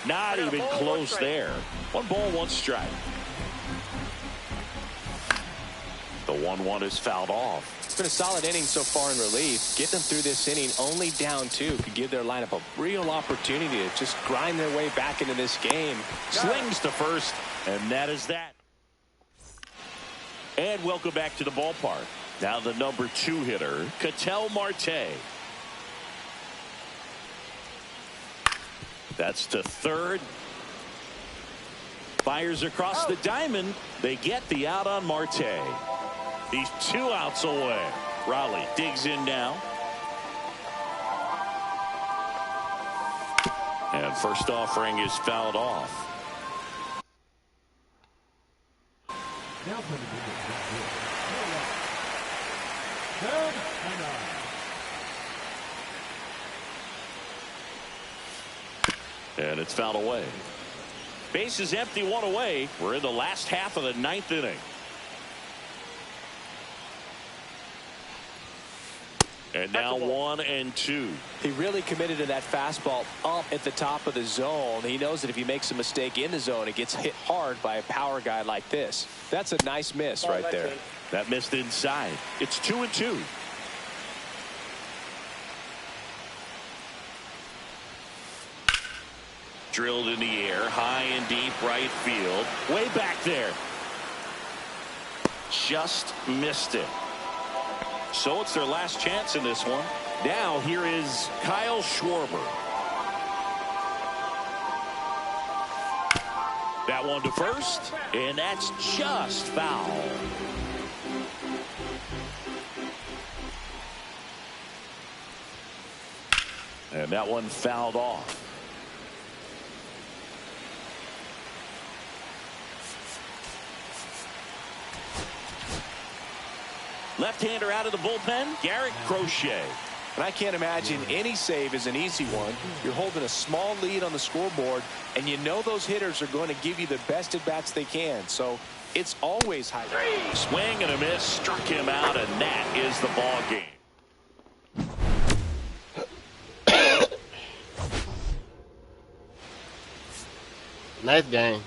Not even close there. 1 ball, 1 strike. The 1-1 is fouled off. It's been a solid inning so far in relief. Getting them through this inning only down 2 could give their lineup a real opportunity to just grind their way back into this game. Slings to first, and that is that. And welcome back to the ballpark. Now the number 2 hitter, Ketel Marte. That's to third. Fires across the diamond. They get the out on Marte. He's 2 outs away. Raleigh digs in now. And first offering is fouled off. Now for the third and 9. And it's fouled away. Base is empty, 1 away. We're in the last half of the 9th inning. And now 1-2. He really committed to that fastball up at the top of the zone. He knows that if he makes a mistake in the zone, it gets hit hard by a power guy like this. That's a nice miss right there. That missed inside. It's 2-2. Drilled in the air, high and deep right field. Way back there. Just missed it. So it's their last chance in this one. Now here is Kyle Schwarber. That one to first, and that's just foul. And that one fouled off. Left-hander out of the bullpen, Garrett Crochet. And I can't imagine any save is an easy one. You're holding a small lead on the scoreboard, and you know those hitters are going to give you the best at-bats they can. So it's always high. Swing and a miss, struck him out, and that is the ball game. Nice game.